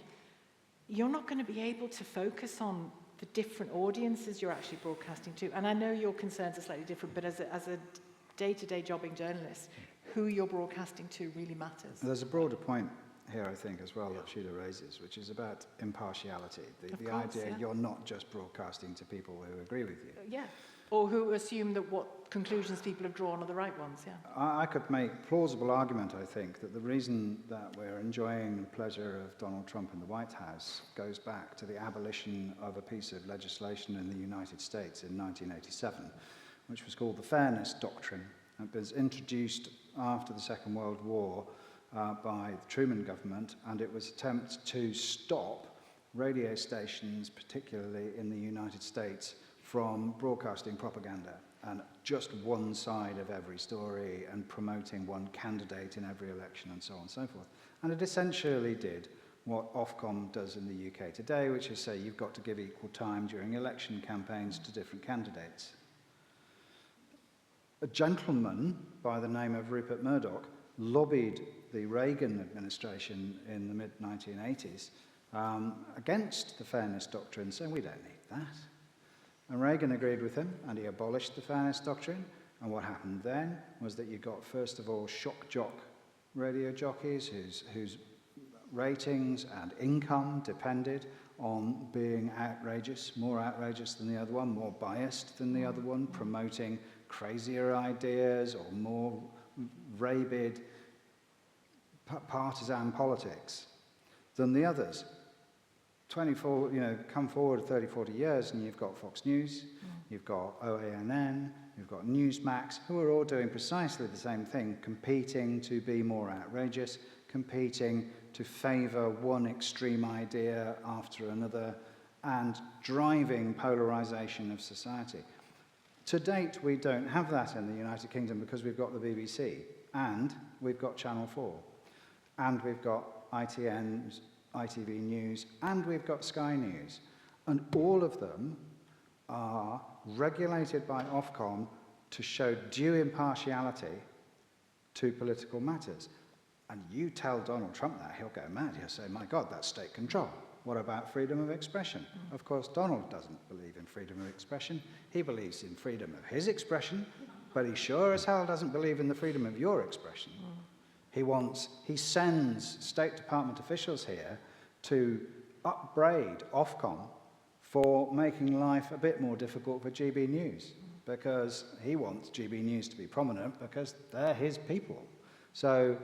you're not going to be able to focus on the different audiences you're actually broadcasting to. And I know your concerns are slightly different, but as a day-to-day jobbing journalist, who you're broadcasting to really matters. There's a broader point here, I think, as well, that Sheila raises, which is about impartiality. The idea you're not just broadcasting to people who agree with you. Yeah, or who assume that what conclusions people have drawn are the right ones, yeah. I could make plausible argument, I think, that the reason that we're enjoying the pleasure of Donald Trump in the White House goes back to the abolition of a piece of legislation in the United States in 1987, which was called the Fairness Doctrine. It was introduced after the Second World War by the Truman government, and it was an attempt to stop radio stations, particularly in the United States, from broadcasting propaganda and just one side of every story and promoting one candidate in every election and so on and so forth. And it essentially did what Ofcom does in the UK today, which is say you've got to give equal time during election campaigns to different candidates. A gentleman by the name of Rupert Murdoch lobbied the Reagan administration in the mid-1980s against the Fairness Doctrine, saying we don't need that. And Reagan agreed with him, and he abolished the Fairness Doctrine. And what happened then was that you got, first of all, shock jock radio jockeys whose ratings and income depended on being outrageous, more outrageous than the other one, more biased than the other one, promoting crazier ideas or more rabid partisan politics than the others. 24, come forward 30, 40 years and you've got Fox News, you've got OANN, you've got Newsmax, who are all doing precisely the same thing, competing to be more outrageous, competing to favour one extreme idea after another, and driving polarisation of society. To date, we don't have that in the United Kingdom because we've got the BBC, and we've got Channel 4, and we've got ITN, ITV News, and we've got Sky News. And all of them are regulated by Ofcom to show due impartiality to political matters. And you tell Donald Trump that, he'll go mad. He'll say, my God, that's state control. What about freedom of expression? Of course, Donald doesn't believe in freedom of expression. He believes in freedom of his expression, but he sure as hell doesn't believe in the freedom of your expression. He sends State Department officials here to upbraid Ofcom for making life a bit more difficult for GB News, because he wants GB News to be prominent because they're his people. So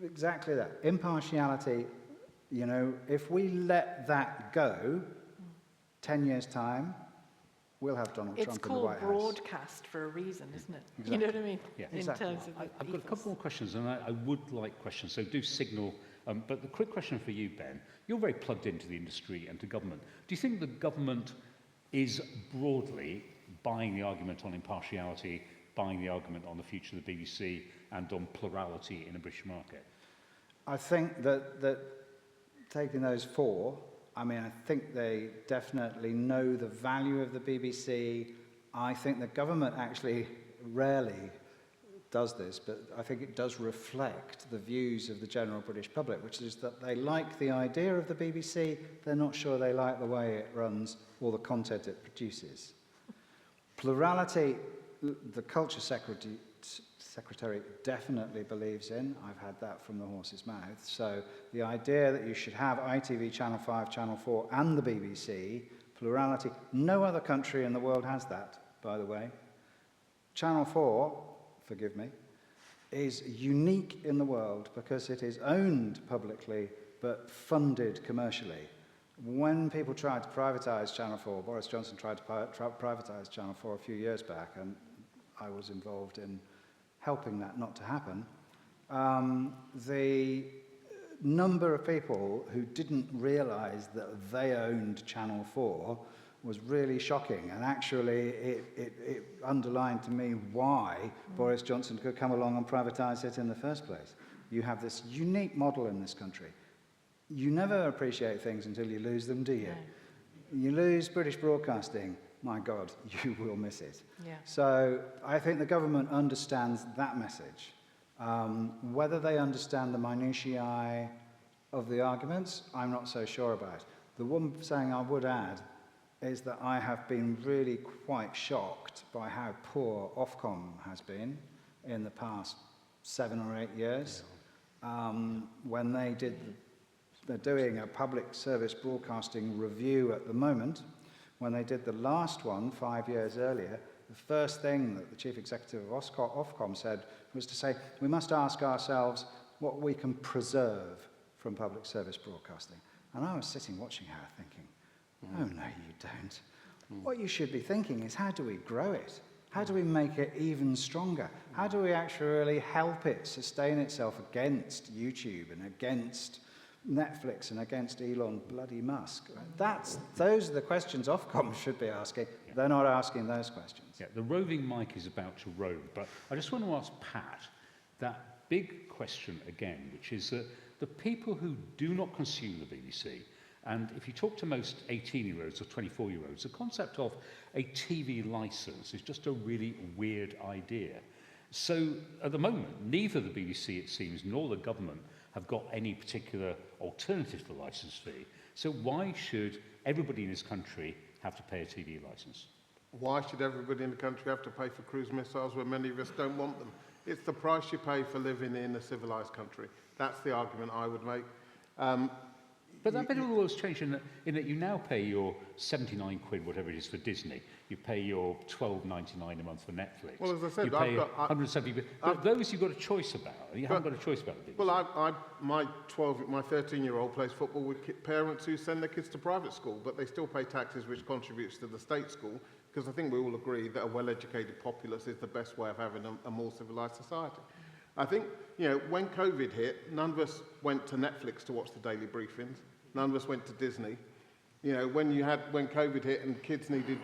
exactly that. Impartiality, if we let that go, 10 years' time, we'll have Donald Trump in the White House. It's called broadcast for a reason, isn't it? Exactly. You know what I mean? Yeah. In Exactly. terms of I've got a couple more questions, and I would like questions, so do signal. But the quick question for you, Ben, you're very plugged into the industry and to government. Do you think the government is broadly buying the argument on impartiality, buying the argument on the future of the BBC, and on plurality in the British market? I think that taking those four, I think they definitely know the value of the BBC. I think the government actually rarely does this, but I think it does reflect the views of the general British public, which is that they like the idea of the BBC, they're not sure they like the way it runs or the content it produces. Plurality, the Culture Secretary definitely believes in. I've had that from the horse's mouth. So the idea that you should have ITV, Channel 5, Channel 4 and the BBC, plurality, no other country in the world has that, by the way. Channel 4, forgive me, is unique in the world because it is owned publicly but funded commercially. When people tried to privatise Channel 4, Boris Johnson tried to privatise Channel 4 a few years back, and I was involved in helping that not to happen. The number of people who didn't realise that they owned Channel 4 was really shocking, and actually it underlined to me why Boris Johnson could come along and privatise it in the first place. You have this unique model in this country. You never appreciate things until you lose them, do you? No. You lose British broadcasting, my God, you will miss it. Yeah. So I think the government understands that message. Whether they understand the minutiae of the arguments, I'm not so sure about. The one thing I would add is that I have been really quite shocked by how poor Ofcom has been in the past 7 or 8 years. When they're doing a public service broadcasting review at the moment. When they did the last one 5 years earlier, the first thing that the chief executive of Ofcom said was to say, we must ask ourselves what we can preserve from public service broadcasting. And I was sitting watching her thinking, oh, no, you don't. What you should be thinking is, how do we grow it? How do we make it even stronger? How do we actually help it sustain itself against YouTube and against Netflix and against Elon bloody Musk? Those are the questions Ofcom should be asking. Yeah. They're not asking those questions. Yeah, the roving mic is about to roam, but I just want to ask Pat that big question again, which is the people who do not consume the BBC. And if you talk to most 18-year-olds or 24-year-olds, the concept of a TV license is just a really weird idea. So at the moment, neither the BBC, it seems, nor the government have got any particular alternative to the licence fee. So why should everybody in this country have to pay a TV licence? Why should everybody in the country have to pay for cruise missiles when many of us don't want them? It's the price you pay for living in a civilised country. That's the argument I would make. But that bit of the world's changed in that you now pay your 79 quid, whatever it is, for Disney. You pay your $12.99 a month for Netflix. Well, as I said, you pay I've got 170 quid. But those you've got a choice about. You haven't got a choice about the BBC. Well, my 13-year-old plays football with parents who send their kids to private school, but they still pay taxes, which contributes to the state school, because I think we all agree that a well-educated populace is the best way of having a more civilised society. I think, when COVID hit, none of us went to Netflix to watch the daily briefings. None of us went to Disney. When COVID hit and kids needed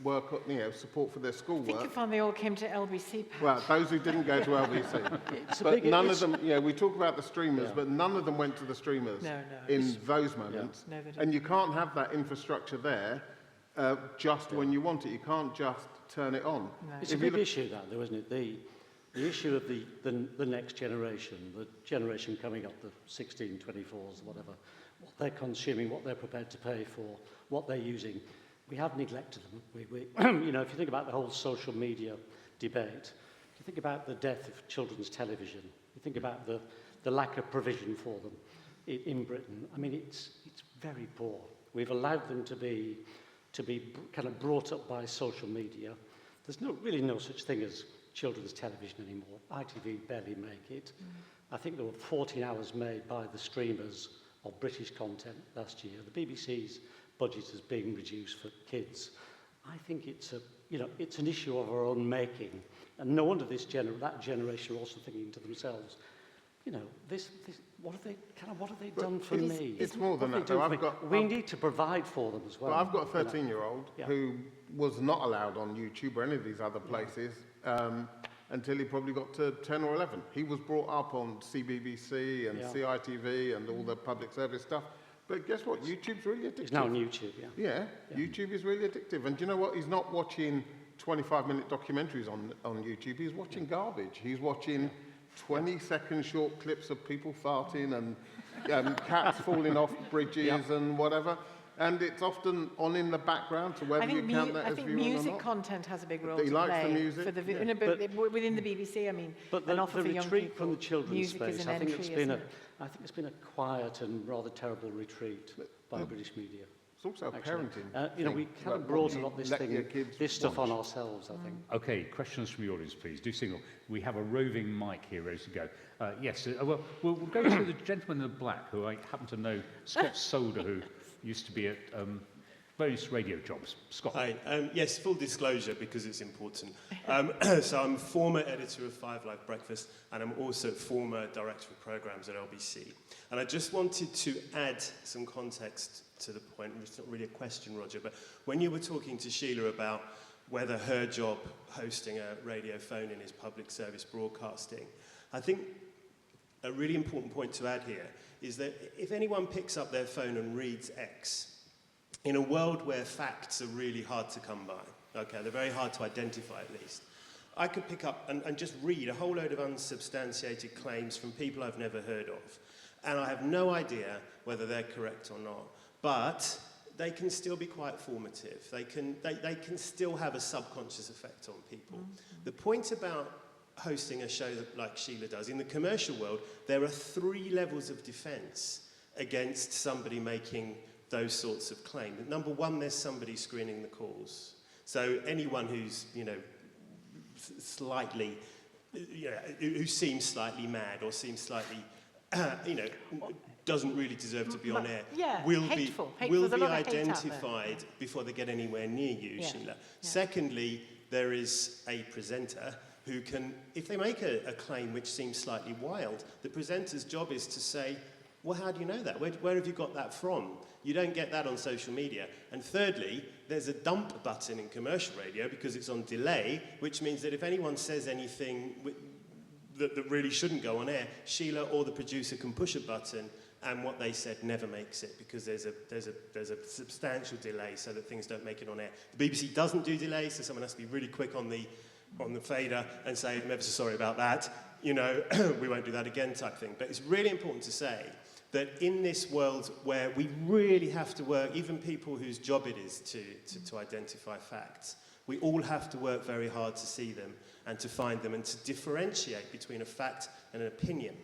work, support for their I schoolwork. think you found they all came to LBC. Well, those who didn't go to LBC. But none of them, we talk about the streamers, but none of them went to the streamers in those moments. No, they didn't. And you can't have that infrastructure there just when you want it. You can't just turn it on. No. It's a big issue, that, though, isn't it? The issue of the next generation, the generation coming up, the 16, 24s, whatever, what they're consuming, what they're prepared to pay for, what they're using. We have neglected them. If you think about the whole social media debate, if you think about the death of children's television, you think about the lack of provision for them in Britain. I mean, it's very poor. We've allowed them to be kind of brought up by social media. There's really no such thing as children's television anymore. ITV barely make it. I think there were 14 hours made by the streamers of British content last year. The BBC's budget is being reduced for kids. I think it's an issue of our own making, and no wonder that generation are also thinking to themselves, what have they done for me? It's more than that. We need to provide for them as well. I've got a 13-year-old who was not allowed on YouTube or any of these other places until he probably got to 10 or 11. He was brought up on CBBC and CITV and all the public service stuff. But guess what? YouTube's really addictive. It's now on YouTube, Yeah, YouTube is really addictive. And do you know what? He's not watching 25-minute documentaries on YouTube. He's watching garbage. He's watching 20-second short clips of people farting and cats falling off bridges and whatever. And it's often on in the background, so whether you count that as viewing or not. I think music content has a big role to play. He likes the music. For within the BBC, I mean, but an offer the for young retreat people, from the children's space, I think it's been a quiet and rather terrible retreat by British media. It's also a parenting. We kind of brought a lot of this stuff on ourselves, I think. Okay, questions from the audience, please. Do signal. We have a roving mic here ready to go. Yes, well, we'll go to the gentleman in the black, who I happen to know, Scott Solder, who used to be at various radio jobs. Scott. Hi. Yes, full disclosure, because it's important. So I'm former editor of Five Live Breakfast, and I'm also former director of programmes at LBC. And I just wanted to add some context to the point. It's not really a question, Roger, but when you were talking to Shelagh about whether her job hosting a radio phone-in is public service broadcasting, I think a really important point to add here is that if anyone picks up their phone and reads X, in a world where facts are really hard to come by, okay, they're very hard to identify at least, I could pick up and just read a whole load of unsubstantiated claims from people I've never heard of, and I have no idea whether they're correct or not, but they can still be quite formative. They can still have a subconscious effect on people. The point about hosting a show like Shelagh does, in the commercial world, there are 3 levels of defence against somebody making those sorts of claims. Number 1, there's somebody screening the calls. So anyone who's, slightly, who seems slightly mad or seems slightly, doesn't really deserve to be on air, will be identified before they get anywhere near you, Shelagh. Secondly, there is a presenter who can, if they make a claim which seems slightly wild, the presenter's job is to say, well, how do you know that? Where have you got that from? You don't get that on social media. And thirdly, there's a dump button in commercial radio because it's on delay, which means that if anyone says anything that really shouldn't go on air, Shelagh or the producer can push a button, and what they said never makes it because there's a substantial delay so that things don't make it on air. The BBC doesn't do delays, so someone has to be really quick on the fader and say, I'm ever so sorry about that, we won't do that again type thing. But it's really important to say that in this world where we really have to work, even people whose job it is to identify facts, we all have to work very hard to see them and to find them and to differentiate between a fact and an opinion.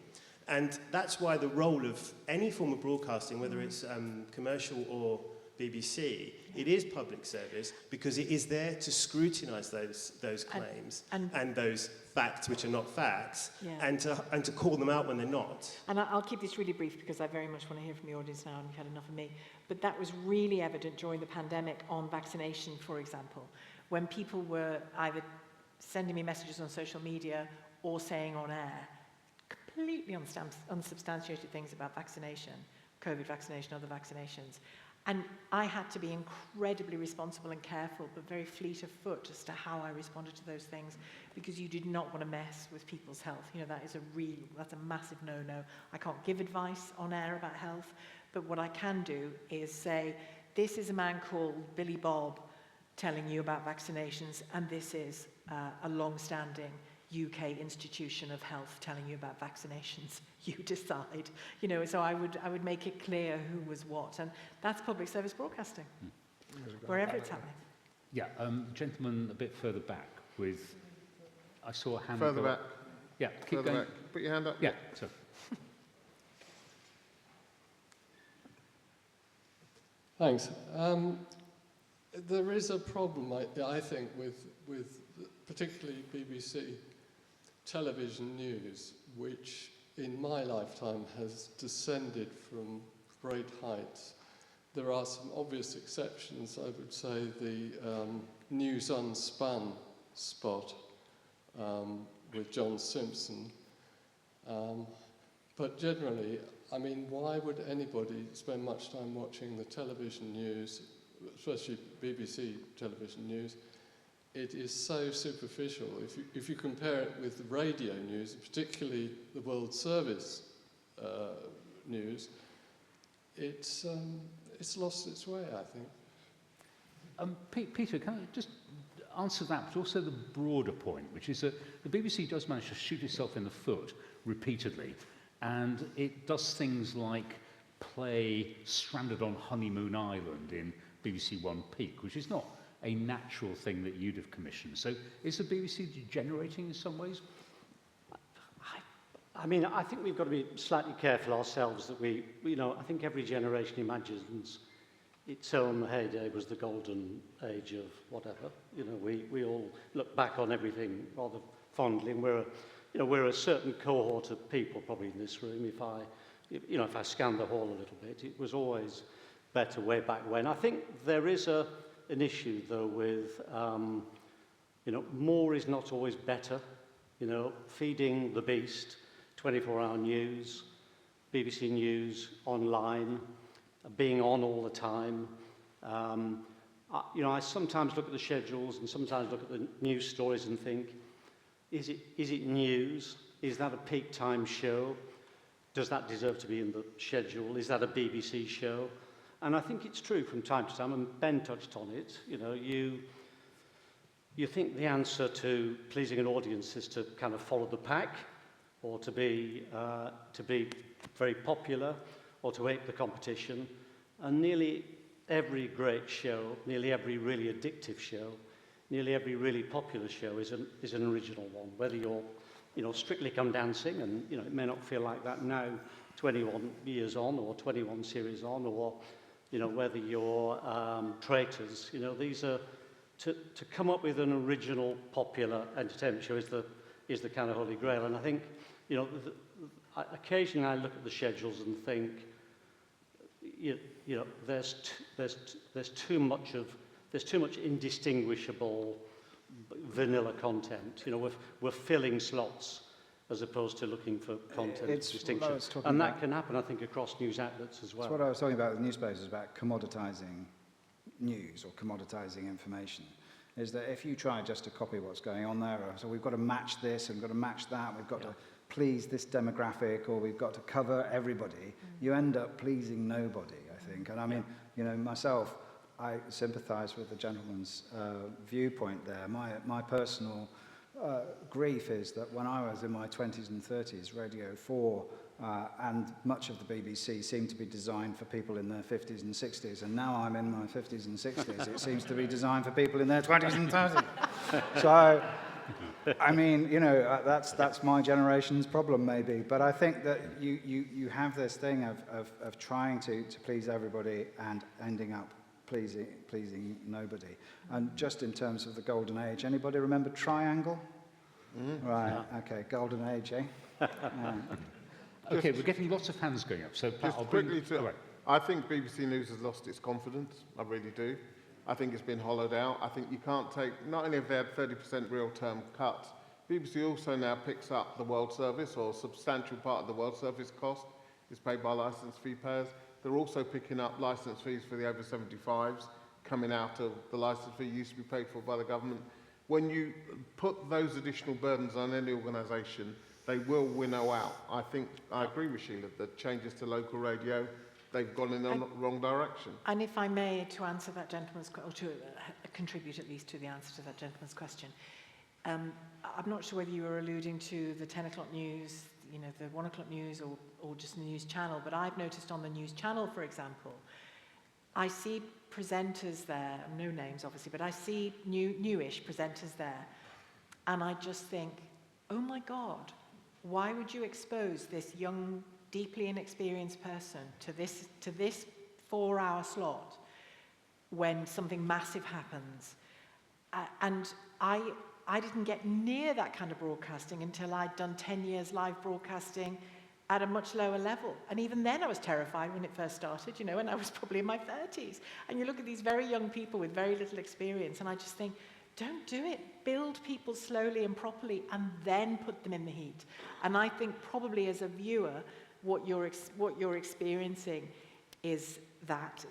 And that's why the role of any form of broadcasting, whether it's commercial or BBC, it is public service because it is there to scrutinise those claims and those facts which are not facts, and to call them out when they're not. And I'll keep this really brief because I very much want to hear from the audience now and you've had enough of me. But that was really evident during the pandemic on vaccination, for example, when people were either sending me messages on social media or saying on air completely unsubstantiated things about vaccination, COVID vaccination, other vaccinations. And I had to be incredibly responsible and careful, but very fleet of foot as to how I responded to those things, because you did not want to mess with people's health. You know, that's a massive no-no. I can't give advice on air about health, but what I can do is say, this is a man called Billy Bob telling you about vaccinations, and this is a long-standing UK institution of health telling you about vaccinations. You decide. You know, so I would make it clear who was what, and that's public service broadcasting, wherever it's happening. Yeah, gentleman a bit further back with, I saw a hand Further go back. up. Yeah, keep Further going. back. Put your hand up. Yeah, so. Thanks. There is a problem, I think, with particularly BBC television news, which in my lifetime has descended from great heights. There are some obvious exceptions. I would say the News Unspun spot with John Simpson. But generally, I mean, why would anybody spend much time watching the television news, especially BBC television news? It is so superficial. If you compare it with the radio news, particularly the World Service news, it's lost its way, I think. Peter, can I just answer that, but also the broader point, which is that the BBC does manage to shoot itself in the foot repeatedly, and it does things like play Stranded on Honeymoon Island in BBC One Peak, which is not a natural thing that you'd have commissioned. So is the BBC degenerating in some ways? I mean, I think we've got to be slightly careful ourselves that we you know, I think every generation imagines its own heyday was the golden age of whatever. You know, we all look back on everything rather fondly, and we're a certain cohort of people probably in this room. If I scan the hall a little bit, it was always better way back when. I think there is an issue though with more is not always better. You know, feeding the beast, 24-hour news, BBC News, online, being on all the time. I sometimes look at the schedules and sometimes look at the news stories and think, is it news? Is that a peak time show? Does that deserve to be in the schedule? Is that a BBC show? And I think it's true from time to time, and Ben touched on it. You know, you think the answer to pleasing an audience is to kind of follow the pack, or to be very popular, or to ape the competition. And nearly every great show, nearly every really addictive show, nearly every really popular show is an original one. Whether you're Strictly Come Dancing, and it may not feel like that now, 21 years on, or 21 series on, or whether you're Traitors. These are to come up with an original popular entertainment show is the kind of holy grail. And I think occasionally I look at the schedules and think, there's too much indistinguishable vanilla content. We're filling slots as opposed to looking for content distinction. And that can happen, I think, across news outlets as well. It's what I was talking about with newspapers, about commoditizing news or commoditizing information, is that if you try just to copy what's going on there, so we've got to match this and we've got to match that, we've got to please this demographic, or we've got to cover everybody, you end up pleasing nobody, I think. And I mean, myself, I sympathize with the gentleman's viewpoint there. My personal grief is that when I was in my 20s and 30s, Radio 4 and much of the BBC seemed to be designed for people in their 50s and 60s, and now I'm in my 50s and 60s, it seems to be designed for people in their 20s and 30s. So I mean, you know, that's my generation's problem maybe, but I think that you have this thing of trying to please everybody and ending up pleasing nobody. And just in terms of the golden age, anybody remember Triangle? Right, okay, golden age, eh? Okay, we're getting lots of hands going up, so Pat, Just I'll quickly bring... to, I think BBC News has lost its confidence. I really do. I think it's been hollowed out. I think you can't take, not only have they had 30% real-term cuts, BBC also now picks up the World Service, or a substantial part of the World Service cost is paid by licence fee payers. They're also picking up licence fees for the over 75s, coming out of the licence fee used to be paid for by the government. When you put those additional burdens on any organisation, they will winnow out. I think, I agree with Sheila, that changes to local radio, they've gone in the wrong direction. And if I may, to answer that gentleman's question, or to contribute at least to the answer to that gentleman's question, I'm not sure whether you were alluding to the 10 o'clock news, you know, the 1 o'clock news, or just the news channel, but I've noticed on the news channel, for example, I see presenters there, no names obviously, but I see newish presenters there, and I just think, oh my God, why would you expose this young, deeply inexperienced person to this 4-hour slot when something massive happens? And I didn't get near that kind of broadcasting until I'd done 10 years live broadcasting at a much lower level. And even then I was terrified when it first started, you know, and I was probably in my 30s. And you look at these very young people with very little experience, and I just think, don't do it. Build people slowly and properly, and then put them in the heat. And I think probably as a viewer, what you're experiencing is that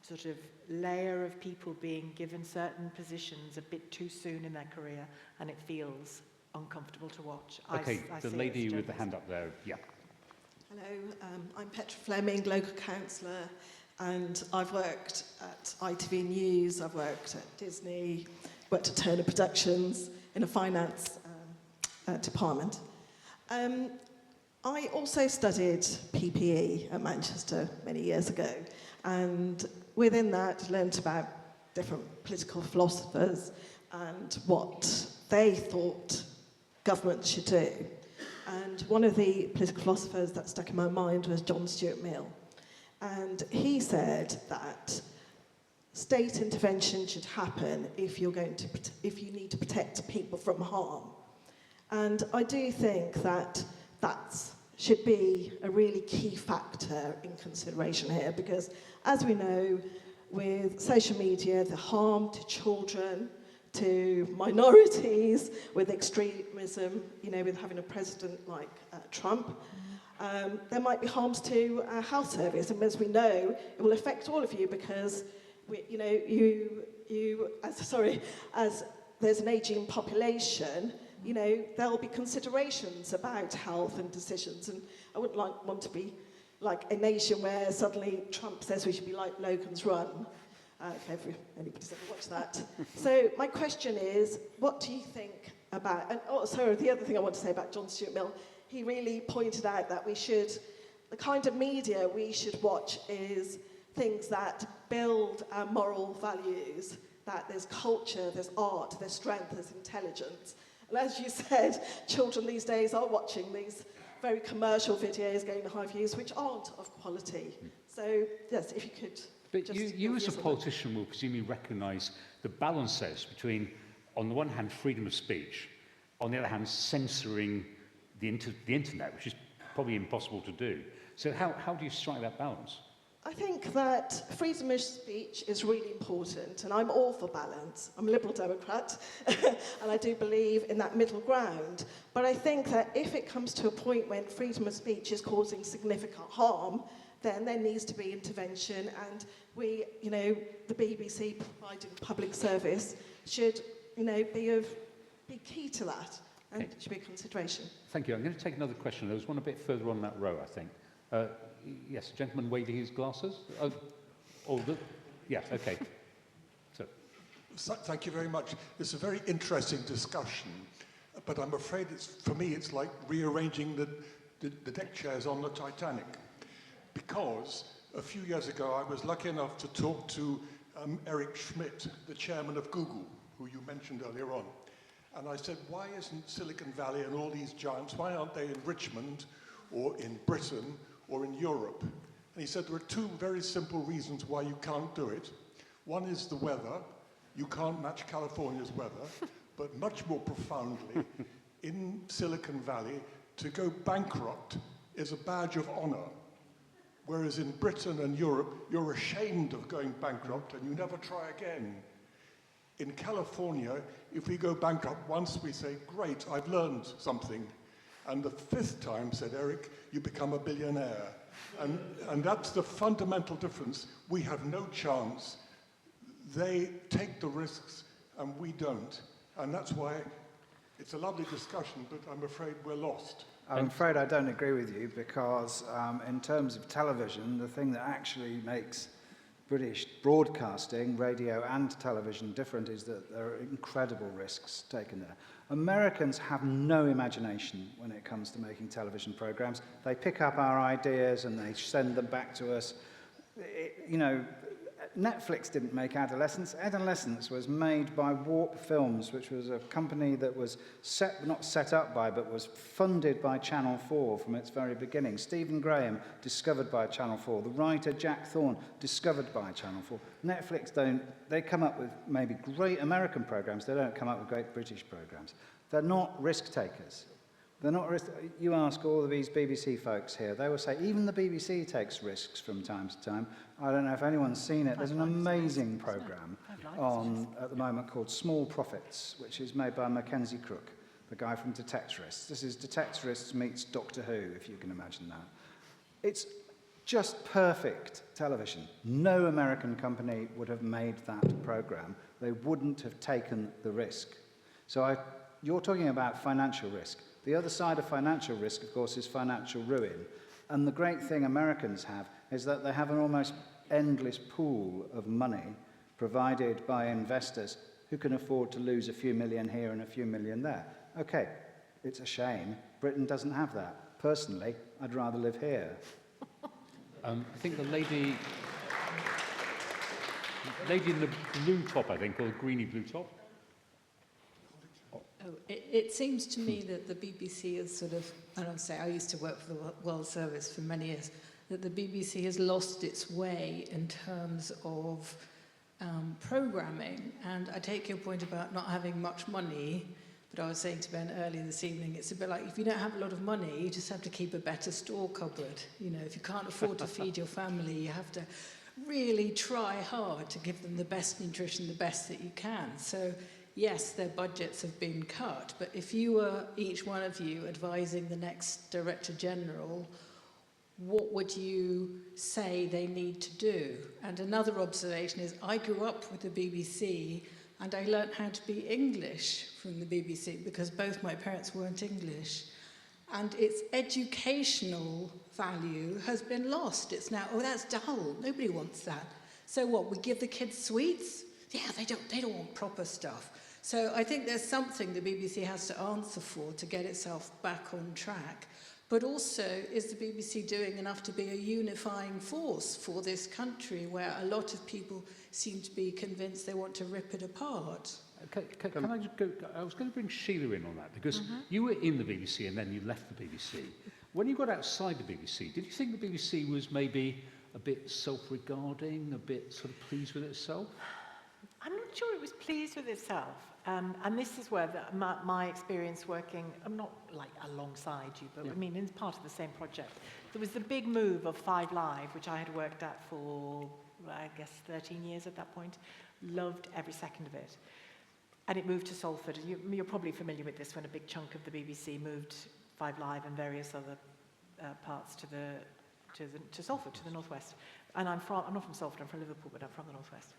sort of layer of people being given certain positions a bit too soon in their career, and it feels uncomfortable to watch. Okay, I the see it lady as with the journalism. hand up there, yeah. Hello, I'm Petra Fleming, local councillor, and I've worked at ITV News, I've worked at Disney, worked at Turner Productions in a finance department. I also studied PPE at Manchester many years ago, and within that learnt about different political philosophers and what they thought government should do. And one of the political philosophers that stuck in my mind was John Stuart Mill. And he said that state intervention should happen if you need to protect people from harm. And I do think that should be a really key factor in consideration here, because as we know, with social media, the harm to children, to minorities, with extremism, you know, with having a president like Trump, there might be harms to our health service, and as we know, it will affect all of you, because as there's an ageing population, you know, there'll be considerations about health and decisions, and I wouldn't want to be like a nation where suddenly Trump says we should be like Logan's Run. If anybody's ever watched that. So my question is, what do you think about, and the other thing I want to say about John Stuart Mill, he really pointed out that the kind of media we should watch is things that build our moral values, that there's culture, there's art, there's strength, there's intelligence. And as you said, children these days are watching these very commercial videos getting high views, which aren't of quality. So, yes, if you could... But you as a politician will presumably recognise the balances between, on the one hand, freedom of speech, on the other hand, censoring the internet, which is probably impossible to do. So how do you strike that balance? I think that freedom of speech is really important, and I'm all for balance. I'm a Liberal Democrat, and I do believe in that middle ground. But I think that if it comes to a point when freedom of speech is causing significant harm, then there needs to be intervention, and we, you know, the BBC providing public service should, you know, be key to that, and it should be a consideration. Thank you. I'm going to take another question. There was one a bit further on that row, I think. Yes, gentleman waving his glasses. Yes, okay. So, thank you very much. It's a very interesting discussion, but I'm afraid for me it's like rearranging the deck chairs on the Titanic. Because a few years ago I was lucky enough to talk to Eric Schmidt, the chairman of Google, who you mentioned earlier on. And I said, why isn't Silicon Valley and all these giants, why aren't they in Richmond or in Britain or in Europe? And he said, there are two very simple reasons why you can't do it. One is the weather. You can't match California's weather. But much more profoundly, in Silicon Valley, to go bankrupt is a badge of honor. Whereas in Britain and Europe, you're ashamed of going bankrupt and you never try again. In California, if we go bankrupt once, we say, great, I've learned something. And the fifth time, said Eric, you become a billionaire. And that's the fundamental difference. We have no chance. They take the risks and we don't. And that's why it's a lovely discussion, but I'm afraid we're lost. I'm afraid I don't agree with you because in terms of television, the thing that actually makes British broadcasting, radio and television different is that there are incredible risks taken there. Americans have no imagination when it comes to making television programs. They pick up our ideas and they send them back to us. You know, Netflix didn't make Adolescence. Adolescence was made by Warp Films, which was a company that was not set up by, but was funded by Channel 4 from its very beginning. Stephen Graham, discovered by Channel 4. The writer Jack Thorne, discovered by Channel 4. Netflix they come up with maybe great American programs, they don't come up with great British programs. They're not risk takers. You ask all of these BBC folks here, they will say even the BBC takes risks from time to time. I don't know if anyone's seen it. There's an amazing programme on at the moment called Small Profits, which is made by Mackenzie Crook, the guy from Detectorists. This is Detectorists meets Doctor Who, if you can imagine that. It's just perfect television. No American company would have made that programme. They wouldn't have taken the risk. So you're talking about financial risk. The other side of financial risk, of course, is financial ruin. And the great thing Americans have is that they have an almost endless pool of money provided by investors who can afford to lose a few million here and a few million there. Okay, it's a shame. Britain doesn't have that. Personally, I'd rather live here. I think the lady in the blue top, I think, or the greeny blue top. Oh, it seems to me that the BBC is sort of, I don't say, I used to work for the World Service for many years, that the BBC has lost its way in terms of programming. And I take your point about not having much money, but I was saying to Ben earlier this evening, it's a bit like if you don't have a lot of money, you just have to keep a better store cupboard. You know, if you can't afford to feed your family, you have to really try hard to give them the best nutrition, the best that you can. So yes, their budgets have been cut, but if you were, each one of you, advising the next Director General, what would you say they need to do? And another observation is, I grew up with the BBC, and I learnt how to be English from the BBC, because both my parents weren't English. And its educational value has been lost. It's now, oh, that's dull, nobody wants that. So what, we give the kids sweets? Yeah, they don't want proper stuff. So I think there's something the BBC has to answer for to get itself back on track. But also, is the BBC doing enough to be a unifying force for this country where a lot of people seem to be convinced they want to rip it apart? Can I just go? I was going to bring Sheila in on that because you were in the BBC and then you left the BBC. When you got outside the BBC, did you think the BBC was maybe a bit self-regarding, a bit sort of pleased with itself? I'm not sure it was pleased with itself. And this is where my experience working, I'm not like alongside you, but I mean, in part of the same project. There was the big move of 5 Live, which I had worked at for, I guess, 13 years at that point. Loved every second of it. And it moved to Salford. And you're probably familiar with this when a big chunk of the BBC moved 5 Live and various other parts to Salford, to the northwest. And I'm not from Salford, I'm from Liverpool, but I'm from the northwest.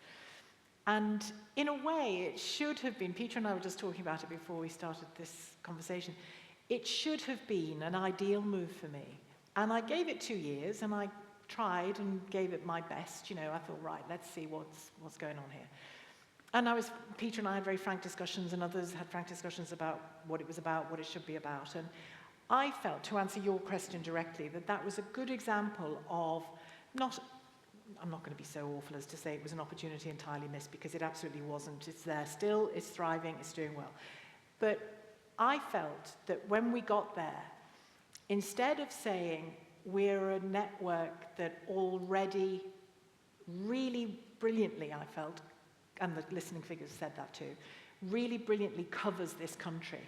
And in a way, it should have been, Peter and I were just talking about it before we started this conversation, it should have been an ideal move for me. And I gave it 2 years, and I tried and gave it my best. You know, I thought, right, let's see what's going on here. And Peter and I had very frank discussions, and others had frank discussions about what it was about, what it should be about. And I felt, to answer your question directly, that was a good example of not I'm not going to be so awful as to say it was an opportunity entirely missed, because it absolutely wasn't. It's there still, it's thriving, it's doing well. But I felt that when we got there, instead of saying we're a network that already really brilliantly, I felt, and the listening figures said that too, really brilliantly covers this country.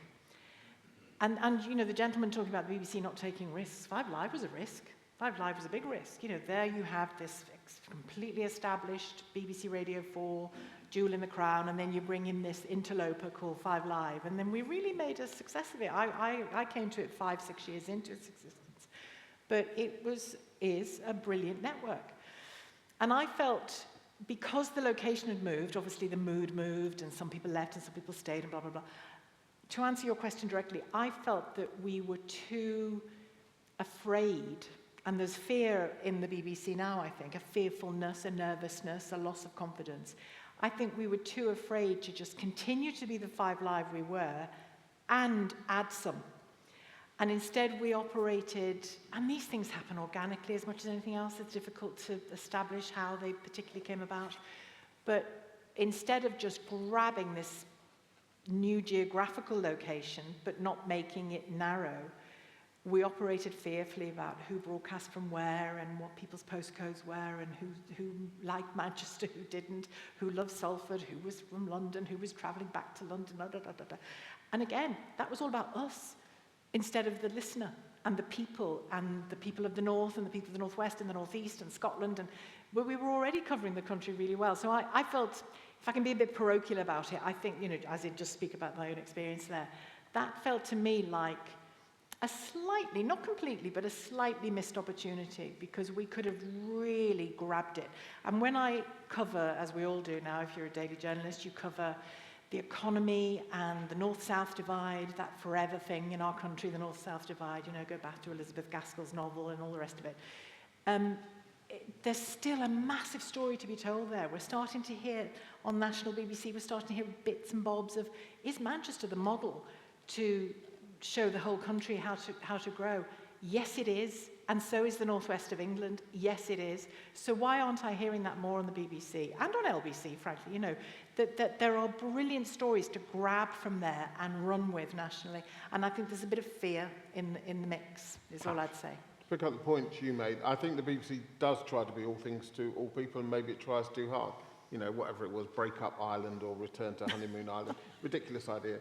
And you know, the gentleman talking about the BBC not taking risks, 5 Live was a risk. 5 Live was a big risk. You know, there you have this completely established BBC Radio 4, jewel in the crown, and then you bring in this interloper called 5 Live, and then we really made a success of it. I came to it 5-6 years into its existence. But it is a brilliant network. And I felt, because the location had moved, obviously the mood moved, and some people left and some people stayed, and blah, blah, blah. To answer your question directly, I felt that we were too afraid, and there's fear in the BBC now, I think, a fearfulness, a nervousness, a loss of confidence. I think we were too afraid to just continue to be the 5 Live we were and add some. And instead we operated, and these things happen organically as much as anything else. It's difficult to establish how they particularly came about. But instead of just grabbing this new geographical location, but not making it narrow, we operated fearfully about who broadcast from where and what people's postcodes were, and who liked Manchester, who didn't, who loved Salford, who was from London, who was travelling back to London, da, da, da, da. And again, that was all about us, instead of the listener and the people of the north and the people of the northwest and the northeast and Scotland, and where we were already covering the country really well. So I felt, if I can be a bit parochial about it, I think, you know, as I just speak about my own experience there, that felt to me like a slightly, not completely, but a slightly missed opportunity, because we could have really grabbed it. And when I cover, as we all do now, if you're a daily journalist, you cover the economy and the north-south divide, that forever thing in our country, the north-south divide, you know, go back to Elizabeth Gaskell's novel and all the rest of it. There's still a massive story to be told there. We're starting to hear on national BBC, we're starting to hear bits and bobs of, is Manchester the model to show the whole country how to grow? Yes, it is. And so is the northwest of England. Yes, it is. So why aren't I hearing that more on the BBC and on LBC, frankly? You know, that there are brilliant stories to grab from there and run with nationally. And I think there's a bit of fear in the mix, is all I'd say. To pick up the point you made, I think the BBC does try to be all things to all people, and maybe it tries too hard. You know, whatever it was, Break Up Island or Return to Honeymoon Island. Ridiculous idea.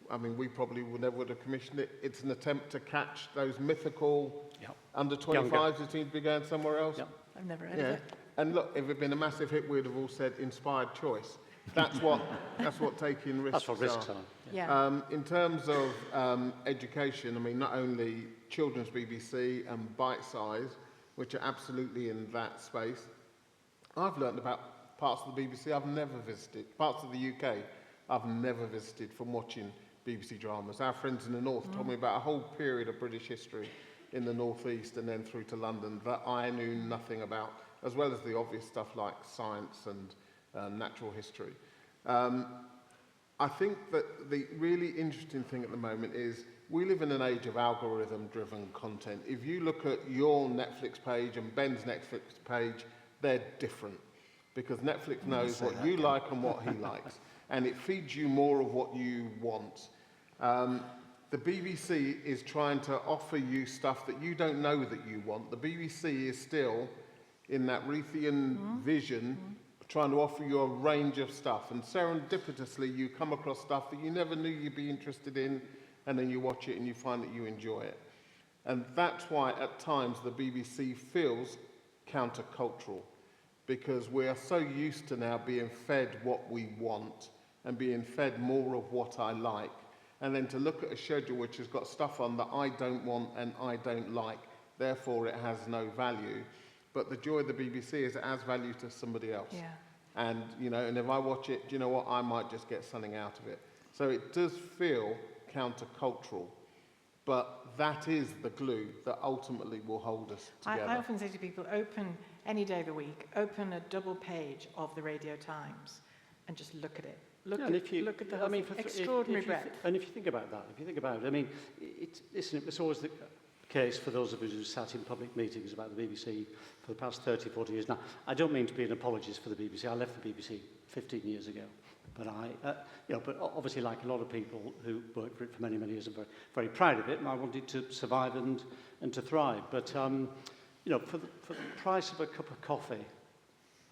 I mean, we probably would have commissioned it. It's an attempt to catch those mythical under-25s who seem to be going somewhere else. Yep. I've never heard of it. And look, if it had been a massive hit, we'd have all said inspired choice. That's what taking risks That's what risks are. Yeah. In terms of education, I mean, not only children's BBC and Bite Size, which are absolutely in that space, I've learned about parts of the BBC I've never visited, parts of the UK I've never visited from watching BBC dramas. Our friends in the north told me about a whole period of British history in the northeast and then through to London that I knew nothing about, as well as the obvious stuff like science and natural history. I think that the really interesting thing at the moment is we live in an age of algorithm-driven content. If you look at your Netflix page and Ben's Netflix page, they're different, because Netflix knows what you like and what he likes, and it feeds you more of what you want. The BBC is trying to offer you stuff that you don't know that you want. The BBC is still in that Reithian vision, trying to offer you a range of stuff, and serendipitously you come across stuff that you never knew you'd be interested in, and then you watch it and you find that you enjoy it. And that's why at times the BBC feels countercultural, because we are so used to now being fed what we want and being fed more of what I like, and then to look at a schedule which has got stuff on that I don't want and I don't like, therefore it has no value. But the joy of the BBC is it has value to somebody else. Yeah. And, you know, and if I watch it, do you know what? I might just get something out of it. So it does feel countercultural, but that is the glue that ultimately will hold us together. I often say to people, open any day of the week, open a double page of the Radio Times and just look at it. Look at the whole thing. Extraordinary breadth. And if you think about that, I mean, it's always the case for those of us who sat in public meetings about the BBC for the past 30, 40 years. Now, I don't mean to be an apologist for the BBC. I left the BBC 15 years ago. But but obviously, like a lot of people who worked for it for many, many years, I'm very, very proud of it, and I wanted to survive and to thrive. But, for the price of a cup of coffee,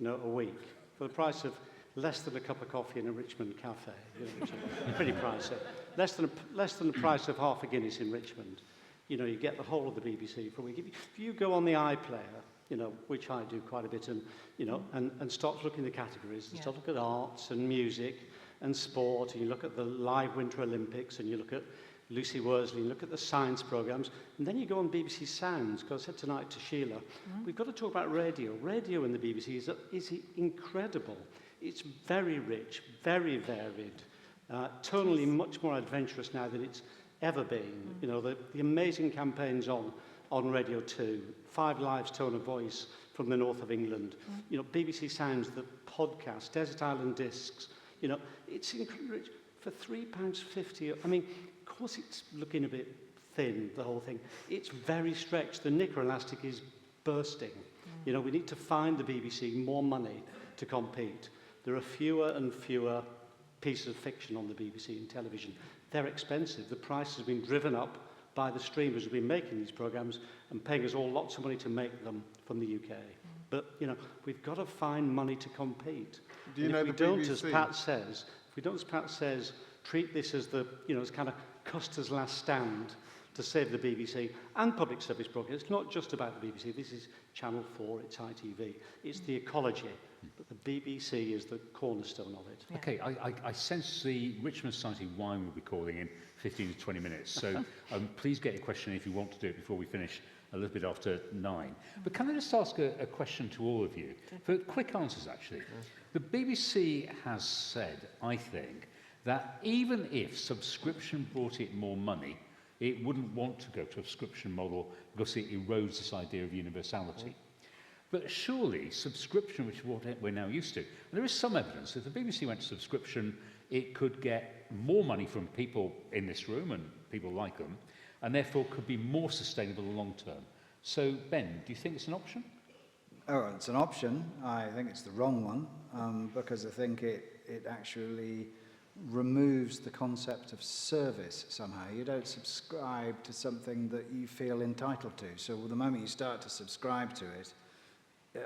a week, for the price of less than a cup of coffee in a Richmond cafe, which is pretty pricey, less than the price of half a Guinness in Richmond, you get the whole of the BBC for a week. If you go on the iPlayer, which I do quite a bit, and and start looking at the categories, and start looking at arts and music and sport, and you look at the live Winter Olympics, and you look at Lucy Worsley, and look at the science programmes, and then you go on BBC Sounds, because I said tonight to Sheila, we've got to talk about radio. Radio in the BBC is incredible. It's very rich, very varied, tonally much more adventurous now than it's ever been. The amazing campaigns on Radio 2, 5 Lives Tone of Voice from the north of England, BBC Sounds, the podcast, Desert Island Discs, it's incredibly rich. For £3.50, I mean, of course it's looking a bit thin, the whole thing. It's very stretched. The knicker elastic is bursting. We need to find the BBC more money to compete. There are fewer and fewer pieces of fiction on the BBC and television. They're expensive. The price has been driven up by the streamers who've been making these programmes and paying us all lots of money to make them from the UK. But, we've got to find money to compete. Do you know if we the don't, BBC? If we don't, as Pat says, treat this as as kind of Custer's last stand to save the BBC and public service broadcasting. It's not just about the BBC. This is Channel 4, it's ITV. It's the ecology. But the BBC is the cornerstone of it. Yeah. Okay, I sense the Richmond Society wine will be calling in 15 to 20 minutes. So please get your question if you want to do it before we finish a little bit after 9. But can I just ask a question to all of you? For quick answers, actually. The BBC has said, I think, that even if subscription brought it more money, it wouldn't want to go to a subscription model because it erodes this idea of universality. But surely subscription, which is what we're now used to, and there is some evidence that if the BBC went to subscription, it could get more money from people in this room and people like them, and therefore could be more sustainable long term. So, Ben, do you think it's an option? Oh, it's an option. I think it's the wrong one, because I think it actually removes the concept of service somehow. You don't subscribe to something that you feel entitled to. So the moment you start to subscribe to it,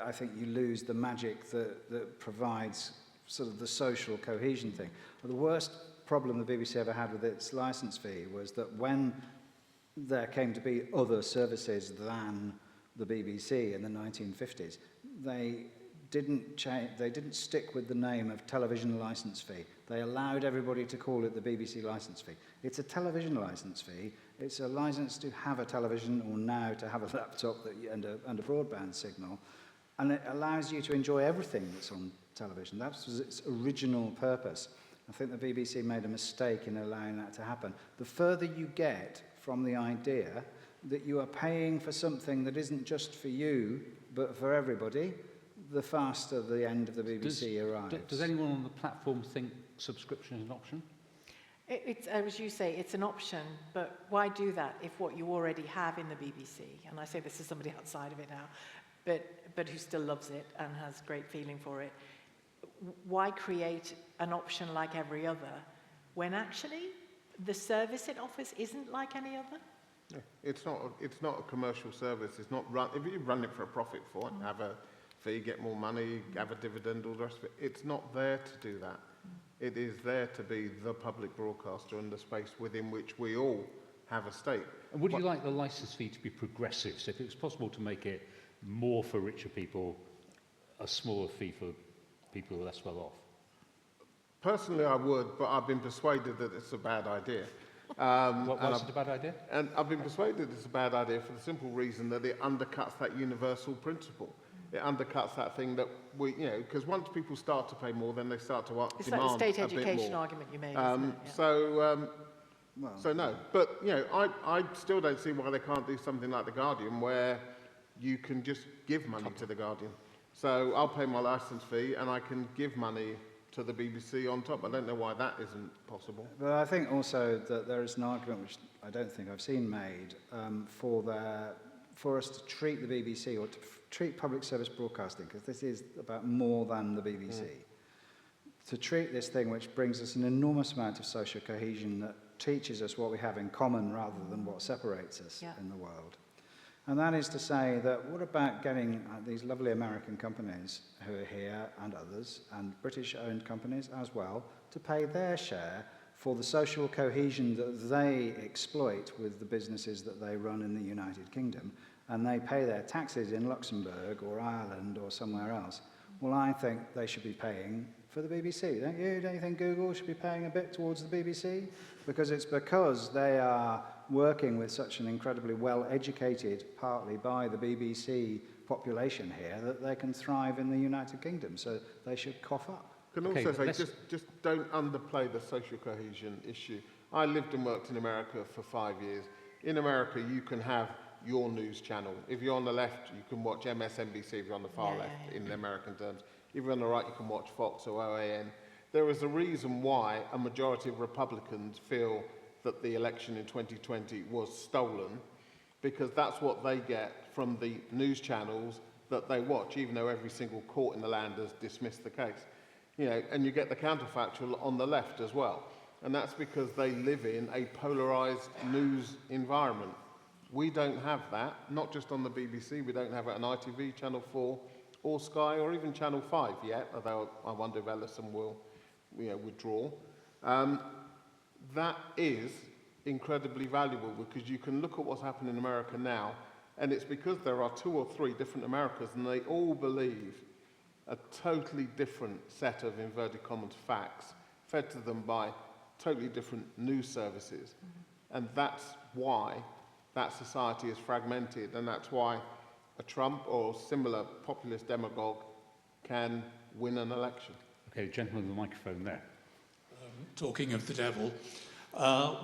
I think you lose the magic that provides sort of the social cohesion thing. Well, the worst problem the BBC ever had with its licence fee was that when there came to be other services than the BBC in the 1950s, they didn't stick with the name of television licence fee. They allowed everybody to call it the BBC licence fee. It's a television licence fee. It's a licence to have a television, or now to have a laptop and a broadband signal. And it allows you to enjoy everything that's on television. That was its original purpose. I think the BBC made a mistake in allowing that to happen. The further you get from the idea that you are paying for something that isn't just for you, but for everybody, the faster the end of the BBC arrives. Does anyone on the platform think subscription is an option? It's, as you say, it's an option, but why do that if what you already have in the BBC, and I say this is somebody outside of it now, but who still loves it and has great feeling for it, why create an option like every other when actually the service it offers isn't like any other? Yeah. It's not a commercial service. It's not run. If you run it for a profit for it, have a fee, get more money, have a dividend, all the rest of it. It's not there to do that. It is there to be the public broadcaster and the space within which we all have a stake. And would you like the licence fee to be progressive? So if it was possible to make it more for richer people, a smaller fee for people who are less well off? Personally, I would, but I've been persuaded that it's a bad idea. Why is it a bad idea? And I've been persuaded it's a bad idea for the simple reason that it undercuts that universal principle. It undercuts that thing that we, because once people start to pay more, then they start to demand a bit more. It's like the state education argument you made, isn't it? Yeah. So no. But, I still don't see why they can't do something like The Guardian where you can just give money to The Guardian. So I'll pay my licence fee and I can give money to the BBC on top. I don't know why that isn't possible. But I think also that there is an argument, which I don't think I've seen made, for us to treat the BBC or to treat public service broadcasting, because this is about more than the BBC, to treat this thing which brings us an enormous amount of social cohesion that teaches us what we have in common rather than what separates us in the world. And that is to say that what about getting these lovely American companies who are here and others, and British-owned companies as well, to pay their share for the social cohesion that they exploit with the businesses that they run in the United Kingdom, and they pay their taxes in Luxembourg or Ireland or somewhere else. Well, I think they should be paying for the BBC, don't you? Don't you think Google should be paying a bit towards the BBC? Because it's because they are working with such an incredibly well-educated, partly by the BBC population here, that they can thrive in the United Kingdom. So they should cough up. Can also say, just don't underplay the social cohesion issue. I lived and worked in America for 5 years. In America, you can have your news channel. If you're on the left, you can watch MSNBC. If you're on the far left, in American terms. If you're on the right, you can watch Fox or OAN. There is a reason why a majority of Republicans feel that the election in 2020 was stolen, because that's what they get from the news channels that they watch, even though every single court in the land has dismissed the case. You know, and you get the counterfactual on the left as well. And that's because they live in a polarised news environment. We don't have that, not just on the BBC, we don't have it on ITV, Channel 4, or Sky, or even Channel 5 yet, although I wonder if Ellison will withdraw. That is incredibly valuable, because you can look at what's happening in America now, and it's because there are 2 or 3 different Americas, and they all believe a totally different set of inverted commas facts fed to them by totally different news services. And that's why that society is fragmented, and that's why a Trump or similar populist demagogue can win an election. Okay, the gentleman with the microphone there. Talking of the devil,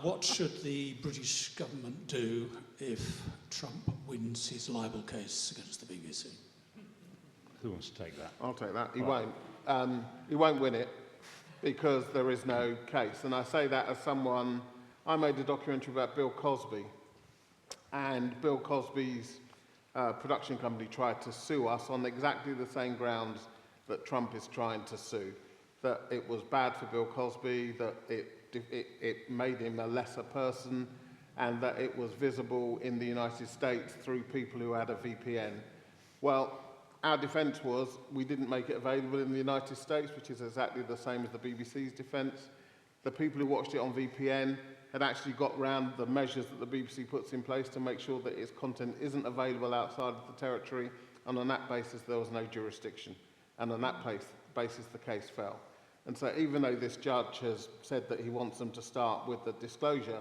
what should the British government do if Trump wins his libel case against the BBC? Who wants to take that? I'll take that. He won't win it, because there is no case. And I say that as someone, I made a documentary about Bill Cosby, and Bill Cosby's production company tried to sue us on exactly the same grounds that Trump is trying to sue. That it was bad for Bill Cosby, that it made him a lesser person, and that it was visible in the United States through people who had a VPN. Well, our defence was we didn't make it available in the United States, which is exactly the same as the BBC's defence. The people who watched it on VPN had actually got round the measures that the BBC puts in place to make sure that its content isn't available outside of the territory, and on that basis there was no jurisdiction. And on that basis the case fell. And so even though this judge has said that he wants them to start with the disclosure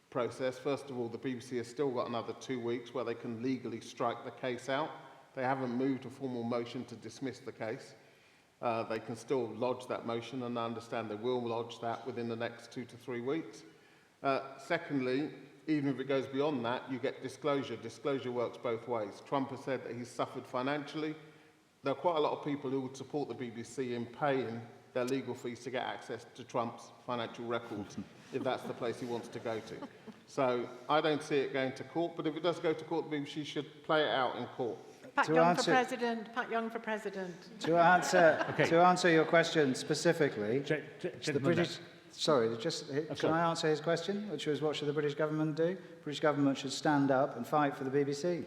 process, first of all, the BBC has still got another 2 weeks where they can legally strike the case out. They haven't moved a formal motion to dismiss the case. They can still lodge that motion, and I understand they will lodge that within the next 2 to 3 weeks. Secondly, even if it goes beyond that, you get disclosure. Disclosure works both ways. Trump has said that he's suffered financially. There are quite a lot of people who would support the BBC in paying their legal fees to get access to Trump's financial records, if that's the place he wants to go to. So I don't see it going to court, but if it does go to court, the BBC should play it out in court. Pat Young for president. Pat Young for president. To answer your question specifically, the British. Sorry, can I answer his question, which was what should the British government do? The British government should stand up and fight for the BBC.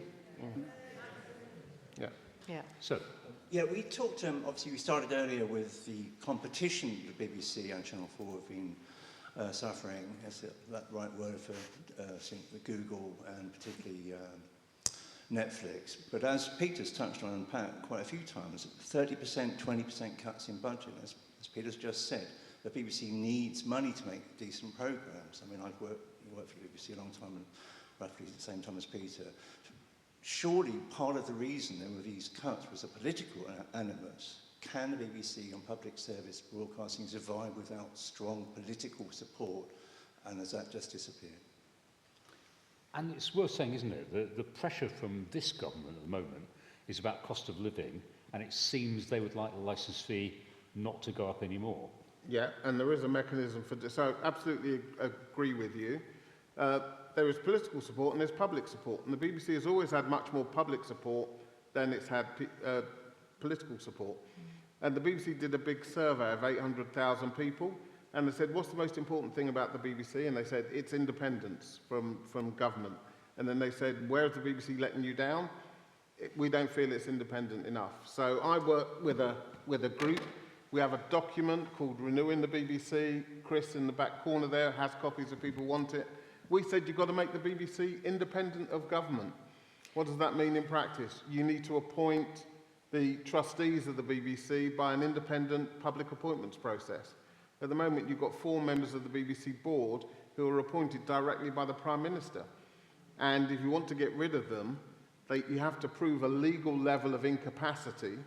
Yeah. So. Yeah, we talked, obviously we started earlier with the competition the BBC and Channel 4 have been suffering. Is that right word for Google and particularly Netflix? But as Peter's touched on and Pat quite a few times, 30%, 20% cuts in budget, as Peter's just said. The BBC needs money to make decent programmes. I mean, I've worked for the BBC a long time, and roughly the same time as Peter. Surely part of the reason there were these cuts was a political animus. Can the BBC on public service broadcasting survive without strong political support? And has that just disappeared? And it's worth saying, isn't it, the pressure from this government at the moment is about cost of living, and it seems they would like the licence fee not to go up anymore. Yeah, and there is a mechanism for this. So absolutely agree with you. There is political support and there's public support. And the BBC has always had much more public support than it's had political support. And the BBC did a big survey of 800,000 people. And they said, what's the most important thing about the BBC? And they said, it's independence from government. And then they said, where is the BBC letting you down? We don't feel it's independent enough. So I work with a group. We have a document called Renewing the BBC. Chris in the back corner there has copies if people want it. We said you've got to make the BBC independent of government. What does that mean in practice? You need to appoint the trustees of the BBC by an independent public appointments process. At the moment, you've got 4 members of the BBC board who are appointed directly by the Prime Minister. And if you want to get rid of them, you have to prove a legal level of incapacity,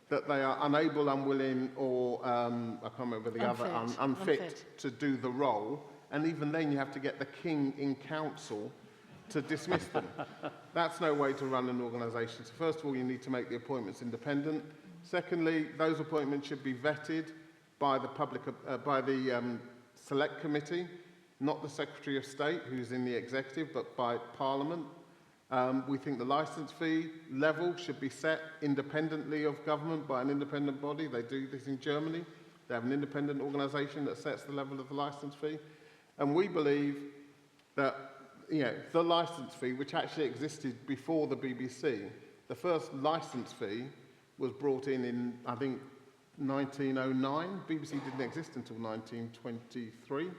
that they are unable, unwilling, or I can't remember the other, unfit to do the role. And even then, you have to get the King in council to dismiss them. That's no way to run an organisation. So first of all, you need to make the appointments independent. Secondly, those appointments should be vetted by the Select Committee, not the Secretary of State, who's in the executive, but by Parliament. We think the licence fee level should be set independently of government by an independent body. They do this in Germany. They have an independent organisation that sets the level of the licence fee. And we believe that the licence fee, which actually existed before the BBC, the first licence fee was brought in I think, 1909. BBC didn't exist until 1923.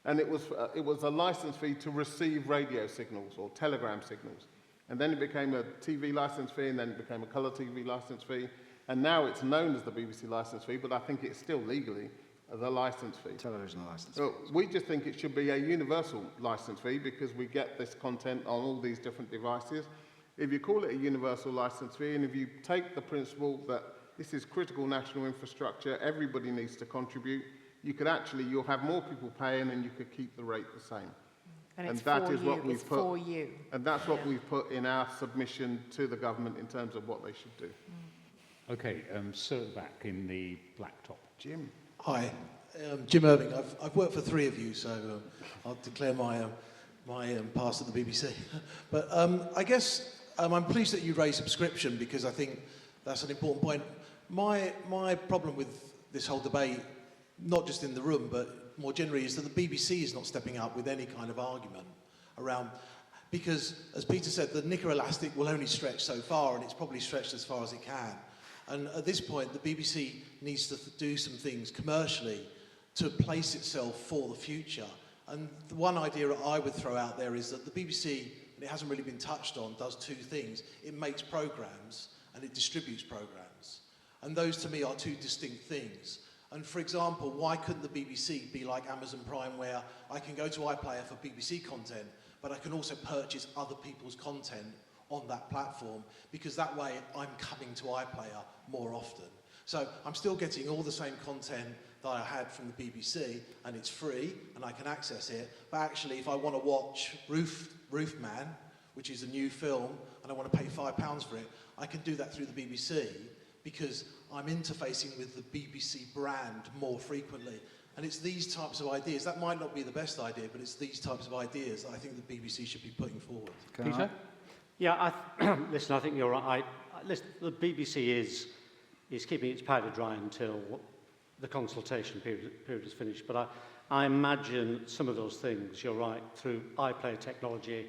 And it was a licence fee to receive radio signals or telegram signals. And then it became a TV licence fee, and then it became a colour TV licence fee. And now it's known as the BBC licence fee, but I think it's still legally the licence fee. Television licence So we just think it should be a universal licence fee because we get this content on all these different devices. If you call it a universal licence fee, and if you take the principle that this is critical national infrastructure, everybody needs to contribute, you'll have more people paying and you could keep the rate the same. And that is what we've put, for you. And that's what we've put in our submission to the government in terms of what they should do. Okay, sir back in the black top. Jim. Hi, Jim Irving. I've worked for 3 of you, so I'll declare my past at the BBC. But I guess I'm pleased that you raised subscription because I think that's an important point. My problem with this whole debate, not just in the room, but more generally, is that the BBC is not stepping up with any kind of argument around, because, as Peter said, the knicker elastic will only stretch so far, and it's probably stretched as far as it can. And at this point, the BBC needs to do some things commercially to place itself for the future. And the one idea I would throw out there is that the BBC, and it hasn't really been touched on, does 2 things. It makes programmes and it distributes programmes. And those, to me, are 2 distinct things. And for example, why couldn't the BBC be like Amazon Prime, where I can go to iPlayer for BBC content, but I can also purchase other people's content on that platform, because that way I'm coming to iPlayer more often. So I'm still getting all the same content that I had from the BBC, and it's free, and I can access it. But actually, if I want to watch Roofman, which is a new film, and I want to pay £5 for it, I can do that through the BBC, because I'm interfacing with the BBC brand more frequently. And it's these types of ideas. That might not be the best idea, but it's these types of ideas that I think the BBC should be putting forward. Peter? Yeah, listen, I think you're right. Listen, the BBC is keeping its powder dry until the consultation period is finished. But I imagine some of those things, you're right, through iPlayer technology,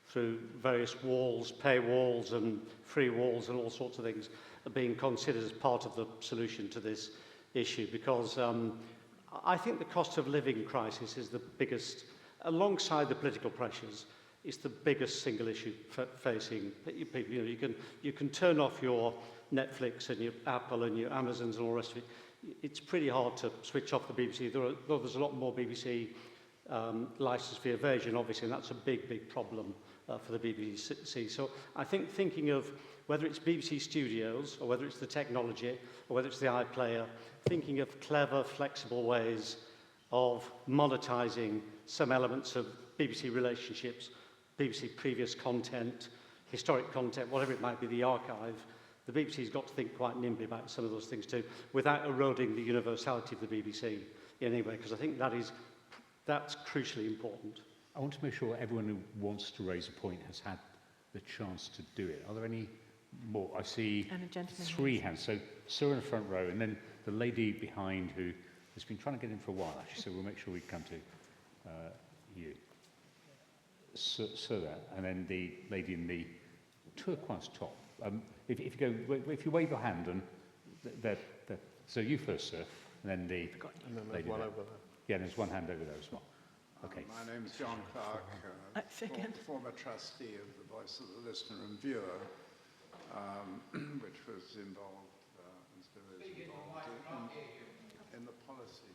through various walls, paywalls and free walls and all sorts of things, are being considered as part of the solution to this issue, because I think the cost of living crisis is the biggest, alongside the political pressures, it's the biggest single issue facing people. You can turn off your Netflix and your Apple and your Amazons and all the rest of it. It's pretty hard to switch off the BBC. There's a lot more BBC licence fee evasion, obviously, and that's a big problem for the BBC. So I think thinking of whether it's BBC Studios or whether it's the technology or whether it's the iPlayer, thinking of clever, flexible ways of monetising some elements of BBC relationships, BBC previous content, historic content, whatever it might be, the archive, the BBC's got to think quite nimbly about some of those things too, without eroding the universality of the BBC in any way, because I think that's crucially important. I want to make sure everyone who wants to raise a point has had the chance to do it. Are there any more? I see And a gentleman 3 here. hands. So Sir in the front row, and then the lady behind who has been trying to get in for a while, actually, so we'll make sure we come to you. Sir there, and then the lady in the turquoise top. If you wave your hand, and so you first, sir, and then the lady one there. over there. Yeah, there's one hand over there as well. Okay. My name is John Clark, former trustee of the Voice of the Listener and Viewer, which was involved and still is involved in the policy.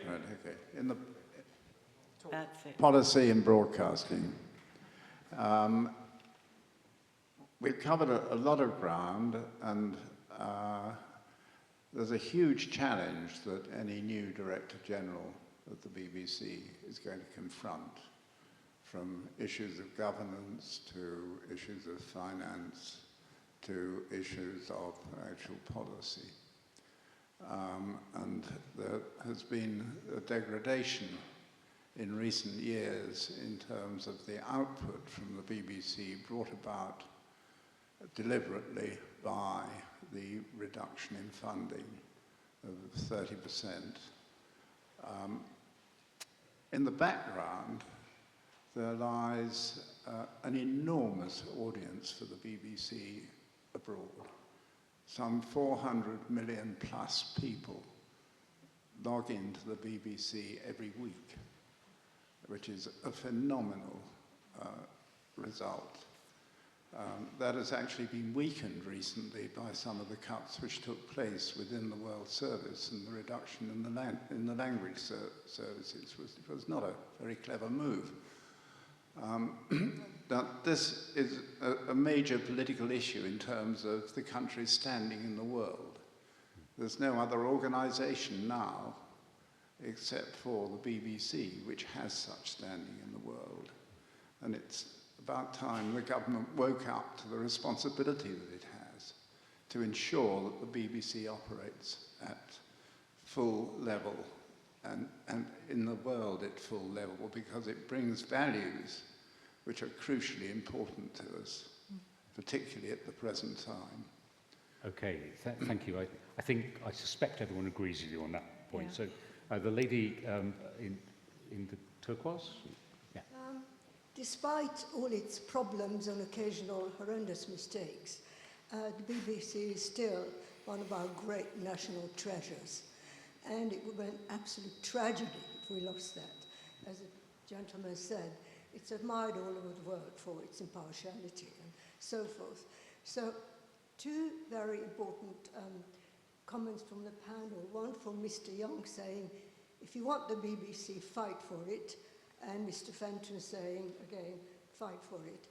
Right, okay. In the That's it. policy and broadcasting. We've covered a lot of ground, and there's a huge challenge that any new Director General of the BBC is going to confront, from issues of governance to issues of finance to issues of actual policy. And there has been a degradation in recent years in terms of the output from the BBC brought about deliberately by the reduction in funding of 30%. In the background, there lies an enormous audience for the BBC abroad. Some 400 million plus people log into the BBC every week, which is a phenomenal result. That has actually been weakened recently by some of the cuts which took place within the World Service, and the reduction in the language services was not a very clever move. Now, this is a major political issue in terms of the country's standing in the world. There's no other organisation now, except for the BBC, which has such standing in the world. And it's about time the government woke up to the responsibility that it has to ensure that the BBC operates at full level and in the world at full level, because it brings values which are crucially important to us, particularly at the present time. Okay, thank you. I suspect everyone agrees with you on that point. Yeah. So the lady in the turquoise? Yeah. Despite all its problems and occasional horrendous mistakes, the BBC is still one of our great national treasures. And it would be an absolute tragedy if we lost that. As a gentleman said, it's admired all over the world for its impartiality and so forth. So, 2 very important comments from the panel. One from Mr. Younge saying, if you want the BBC, fight for it. And Mr. Fenton saying, again, fight for it.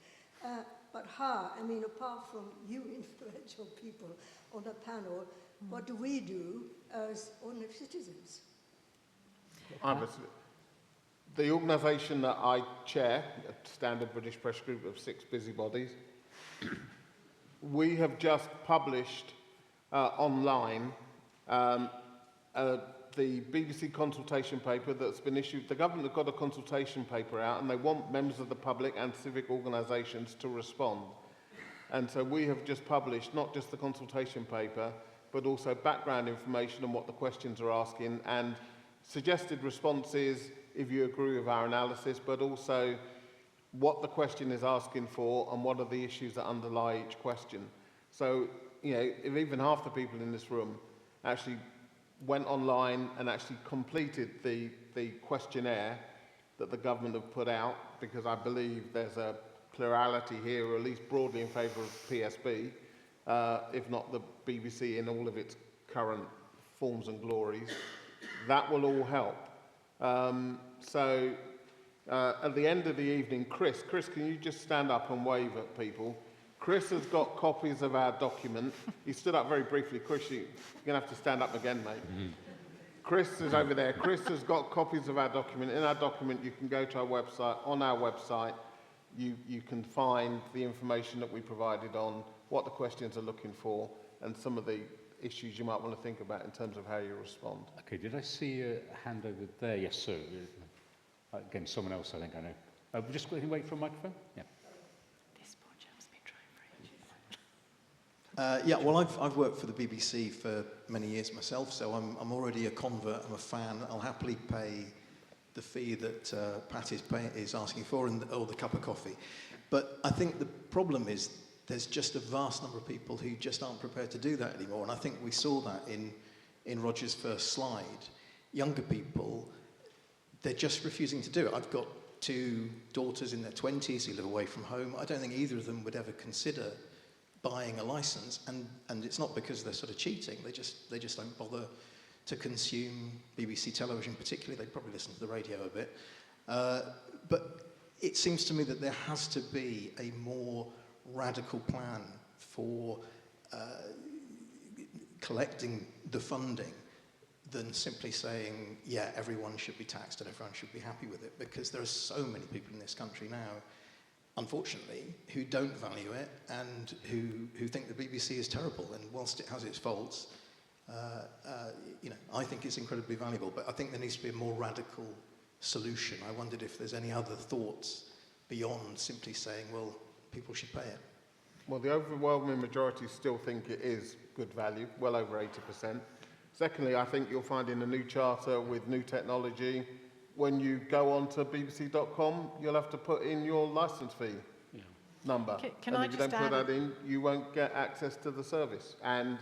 But how? I mean, apart from you influential people on the panel, what do we do as ordinary citizens? The organisation that I chair, a standard British press group of 6 busybodies, we have just published online the BBC consultation paper that's been issued. The government have got a consultation paper out, and they want members of the public and civic organisations to respond. And so we have just published not just the consultation paper, but also background information on what the questions are asking, and suggested responses if you agree with our analysis, but also what the question is asking for and what are the issues that underlie each question. So, you know, if even half the people in this room actually went online and actually completed the questionnaire that the government have put out, because I believe there's a plurality here, or at least broadly in favour of PSB, if not the BBC in all of its current forms and glories, that will all help. So at the end of the evening, Chris, can you just stand up and wave at people? Chris has got copies of our document. He stood up very briefly. Chris, you're going to have to stand up again, mate. Mm-hmm. Chris is over there. Chris has got copies of our document. In our document, you can go to our website. On our website, you can find the information that we provided on what the questions are looking for and some of the issues you might want to think about in terms of how you respond. Okay, did I see a hand over there? Yes, sir. Again, someone else I think I know. We'll just quickly wait for a microphone. Yeah. This poor chap's been trying for ages. Yeah, well, I've worked for the BBC for many years myself, so I'm already a convert, I'm a fan. I'll happily pay the fee that Pat is asking for, or the cup of coffee. But I think the problem is there's just a vast number of people who just aren't prepared to do that anymore, and I think we saw that in Roger's first slide. Younger people, they're just refusing to do it. I've got 2 daughters in their 20s who live away from home. I don't think either of them would ever consider buying a license, and it's not because they're sort of cheating. They just don't bother to consume BBC television particularly. They probably listen to the radio a bit. But it seems to me that there has to be a more radical plan for collecting the funding than simply saying, yeah, everyone should be taxed and everyone should be happy with it, because there are so many people in this country now, unfortunately, who don't value it and who think the BBC is terrible. And whilst it has its faults, I think it's incredibly valuable. But I think there needs to be a more radical solution. I wondered if there's any other thoughts beyond simply saying, well, people should pay it. Well, the overwhelming majority still think it is good value, well over 80%. Secondly, I think you'll find in the new charter with new technology, when you go on to bbc.com, you'll have to put in your licence fee number. Can and I if you just don't put add that in, you won't get access to the service. And,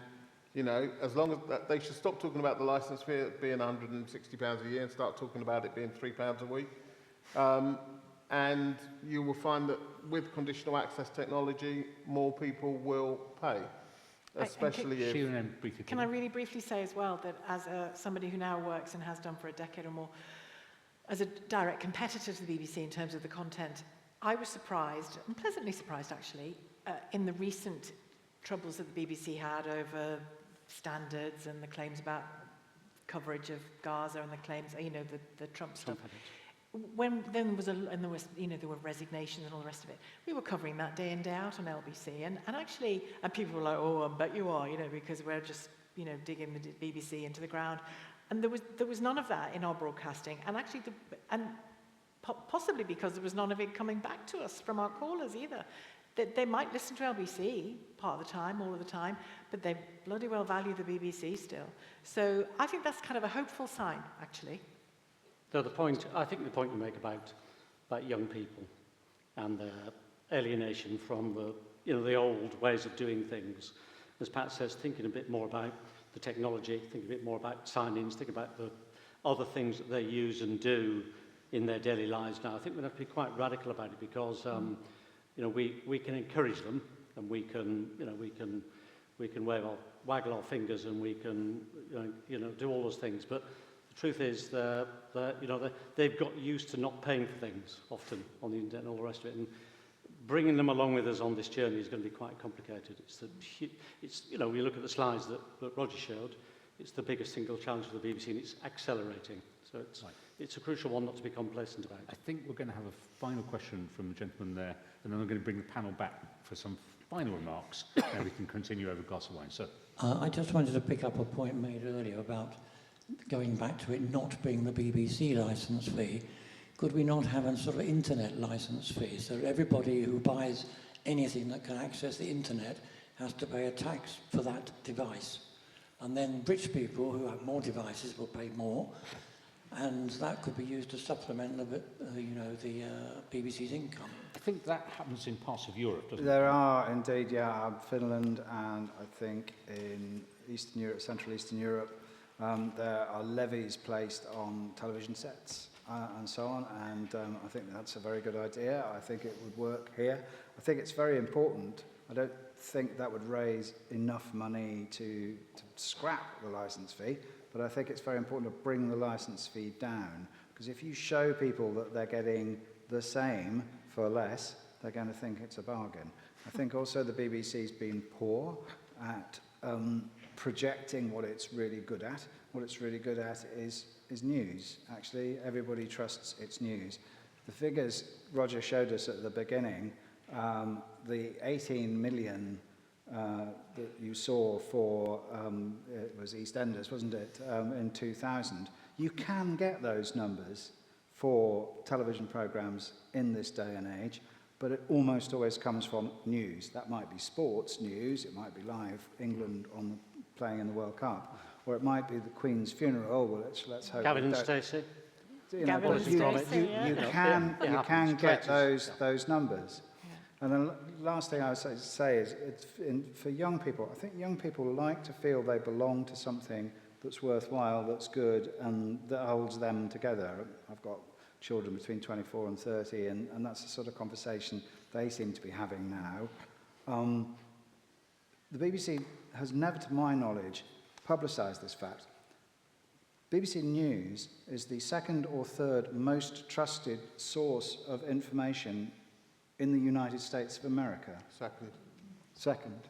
as long as they should stop talking about the licence fee being £160 a year and start talking about it being £3 a week. And you will find that with conditional access technology, more people will pay. Especially if... Can I really briefly say as well that as somebody who now works and has done for a decade or more, as a direct competitor to the BBC in terms of the content, I was surprised, and pleasantly surprised actually, in the recent troubles that the BBC had over standards and the claims about coverage of Gaza and the claims, the Trump stuff. When then there were resignations and all the rest of it. We were covering that day in, day out on LBC, and people were like, "Oh, I bet you are," because we're just digging the BBC into the ground, and there was none of that in our broadcasting, and actually, possibly because there was none of it coming back to us from our callers either. They might listen to LBC part of the time, all of the time, but they bloody well value the BBC still. So I think that's kind of a hopeful sign, actually. So I think the point you make about young people and their alienation from the old ways of doing things, as Pat says, thinking a bit more about the technology, thinking a bit more about sign-ins, thinking about the other things that they use and do in their daily lives now. I think we have to be quite radical about it because we can encourage them and we can waggle our fingers and we can do all those things, but the truth is they've got used to not paying for things often on the internet and all the rest of it, and bringing them along with us on this journey is going to be quite complicated. We look at the slides that Roger showed, it's the biggest single challenge for the BBC and it's accelerating. So it's a crucial one not to be complacent about. I think we're going to have a final question from the gentleman there, and then I'm going to bring the panel back for some final remarks, and we can continue over a glass of wine. So, I just wanted to pick up a point made earlier about going back to it not being the BBC licence fee. Could we not have a sort of internet licence fee so everybody who buys anything that can access the internet has to pay a tax for that device? And then rich people who have more devices will pay more, and that could be used to supplement the BBC's income. I think that happens in parts of Europe, doesn't it? There are indeed, Finland and I think in Eastern Europe, Central Eastern Europe, there are levies placed on television sets and so on, and I think that's a very good idea. I think it would work here. I think it's very important. I don't think that would raise enough money to scrap the licence fee, but I think it's very important to bring the licence fee down, because if you show people that they're getting the same for less, they're going to think it's a bargain. I think also the BBC's been poor at projecting what it's really good at. What it's really good at is news. Actually, everybody trusts its news. the figures Roger showed us at the beginning, the 18 million that you saw for, it was EastEnders, wasn't it, in 2000, you can get those numbers for television programmes in this day and age, but it almost always comes from news. That might be sports news, it might be live England playing in the World Cup, or it might be the Queen's funeral. Well, let's hope. Gavin and Stacey. You can get those numbers. Yeah. And the last thing I would say is, for young people, I think young people like to feel they belong to something that's worthwhile, that's good, and that holds them together. I've got children between 24 and 30, and that's the sort of conversation they seem to be having now. The BBC has never, to my knowledge, publicised this fact. BBC News is the second or third most trusted source of information in the United States of America. Second.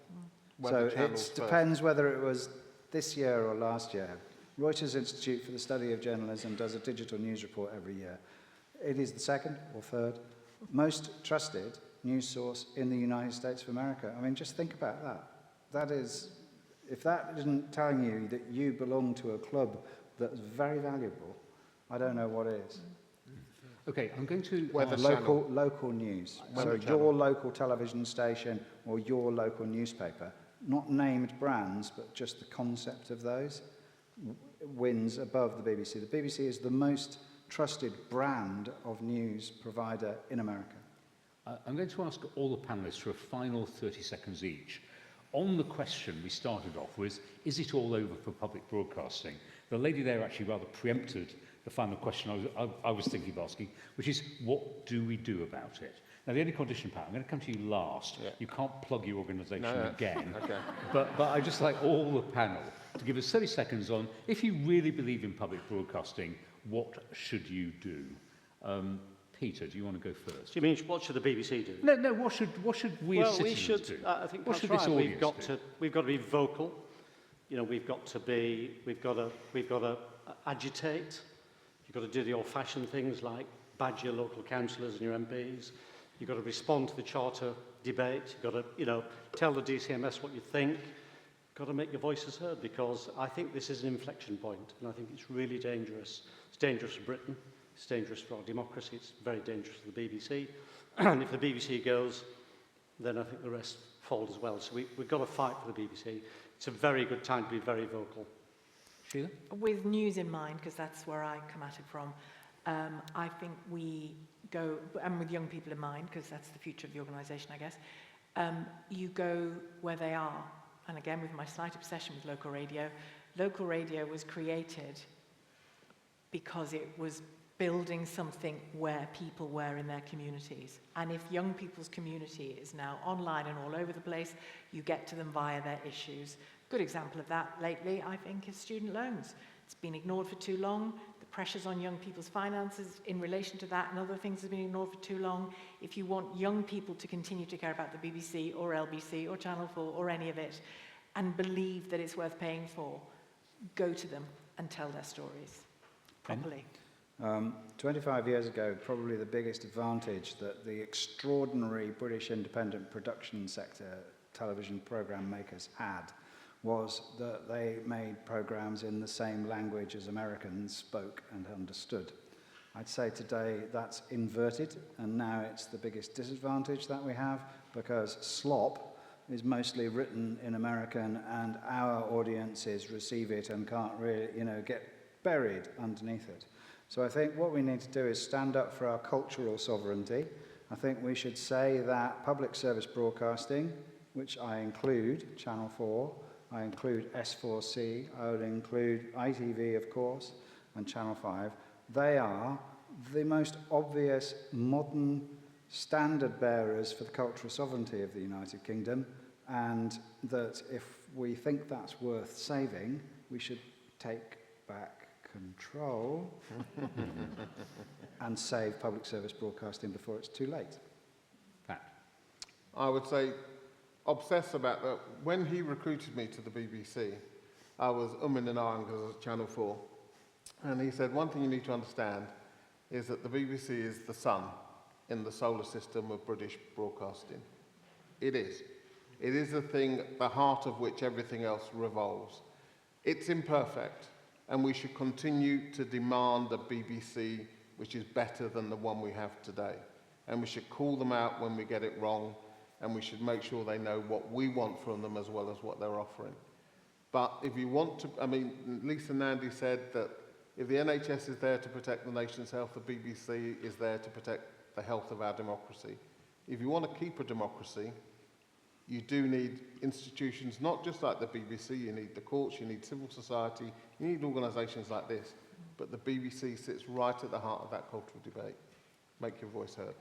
So it depends whether it was this year or last year. Reuters Institute for the Study of Journalism does a digital news report every year. It is the second or third most trusted news source in the United States of America. I mean, just think about that. That is, if that isn't telling you that you belong to a club that's very valuable, I don't know what is. Okay, I'm going to local news. So your local television station or your local newspaper, not named brands, but just the concept of those, wins above the BBC. The BBC is the most trusted brand of news provider in America. I'm going to ask all the panellists for a final 30 seconds each. On the question we started off with, is it all over for public broadcasting? The lady there actually rather preempted the final question I was thinking of asking, which is, what do we do about it? Now, the only condition, Pat, I'm going to come to you last. Yeah. You can't plug your organisation again. Okay. But I'd just like all the panel to give us 30 seconds on, if you really believe in public broadcasting, what should you do? Peter, do you want to go first? Do you mean, what should the BBC do? No, what should we as citizens do? I think what that's should right. This audience We've got to be vocal. You know, we've got to agitate. You've got to do the old-fashioned things like badge your local councillors and your MPs. You've got to respond to the charter debate. You've got to, tell the DCMS what you think. You've got to make your voices heard, because I think this is an inflection point, and I think it's really dangerous. It's dangerous for Britain. It's dangerous for our democracy. It's very dangerous for the BBC. And if the BBC goes, then I think the rest fold as well. So we've got to fight for the BBC. It's a very good time to be very vocal. Sheila? With news in mind, because that's where I come at it from, I think we go, and with young people in mind, because that's the future of the organisation, I guess, you go where they are. And again, with my slight obsession with local radio was created because it was building something where people were in their communities. And if young people's community is now online and all over the place, you get to them via their issues. Good example of that lately, I think, is student loans. It's been ignored for too long. The pressures on young people's finances in relation to that and other things have been ignored for too long. If you want young people to continue to care about the BBC or LBC or Channel 4 or any of it and believe that it's worth paying for, go to them and tell their stories properly. 25 years ago, probably the biggest advantage that the extraordinary British independent production sector television programme makers had was that they made programmes in the same language as Americans spoke and understood. I'd say today that's inverted, and now it's the biggest disadvantage that we have, because slop is mostly written in American, and our audiences receive it and can't really, get buried underneath it. So I think what we need to do is stand up for our cultural sovereignty. I think we should say that public service broadcasting, which I include Channel 4, I include S4C, I would include ITV, of course, and Channel 5, they are the most obvious modern standard bearers for the cultural sovereignty of the United Kingdom, and that if we think that's worth saving, we should take back control and save public service broadcasting before it's too late. Pat? I would say obsess about that. When he recruited me to the BBC, I was umming and ahhing because I was Channel 4. And he said, one thing you need to understand is that the BBC is the sun in the solar system of British broadcasting. It is. It is the thing at the heart of which everything else revolves. It's imperfect, and we should continue to demand a BBC which is better than the one we have today. And we should call them out when we get it wrong, and we should make sure they know what we want from them as well as what they're offering. But if you want to, I mean, Lisa Nandy said that if the NHS is there to protect the nation's health, the BBC is there to protect the health of our democracy. If you want to keep a democracy, you do need institutions, not just like the BBC, you need the courts, you need civil society, you need organisations like this. But the BBC sits right at the heart of that cultural debate. Make your voice heard.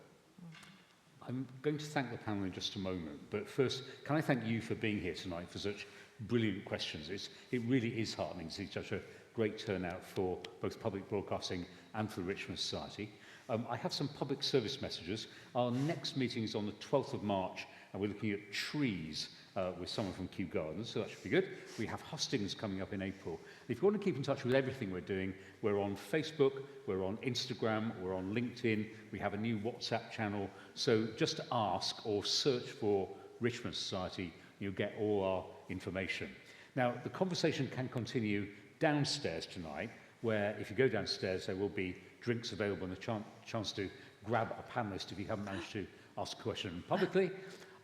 I'm going to thank the panel in just a moment, but first, can I thank you for being here tonight for such brilliant questions. It really is heartening to see such a great turnout for both public broadcasting and for the Richmond Society. I have some public service messages. Our next meeting is on the 12th of March, and we're looking at trees with someone from Kew Gardens, so that should be good. We have hustings coming up in April. If you want to keep in touch with everything we're doing, we're on Facebook, we're on Instagram, we're on LinkedIn, we have a new WhatsApp channel, so just ask or search for Richmond Society, you'll get all our information. Now, the conversation can continue downstairs tonight, where if you go downstairs, there will be drinks available and a chance to grab a panellist if you haven't managed to ask a question publicly.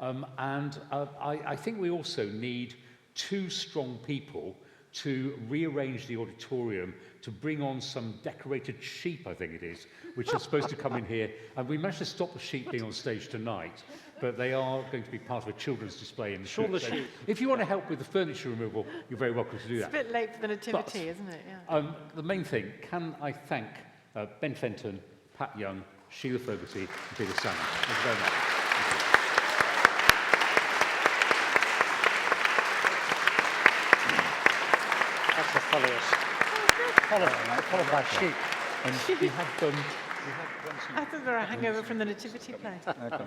I think we also need 2 strong people to rearrange the auditorium to bring on some decorated sheep, I think it is, which are supposed to come in here. And we managed to stop the sheep being on stage tonight, but they are going to be part of a children's display in the sheep. If you want to help with the furniture removal, you're very welcome to do that. It's a bit late for the nativity, isn't it? Yeah. The main thing, can I thank Ben Fenton, Pat Younge, Shelagh Fogarty, and Peter Salmon. Thank you very much. That's the followed by sheep. And we have I thought they were a hangover from the nativity play. Okay.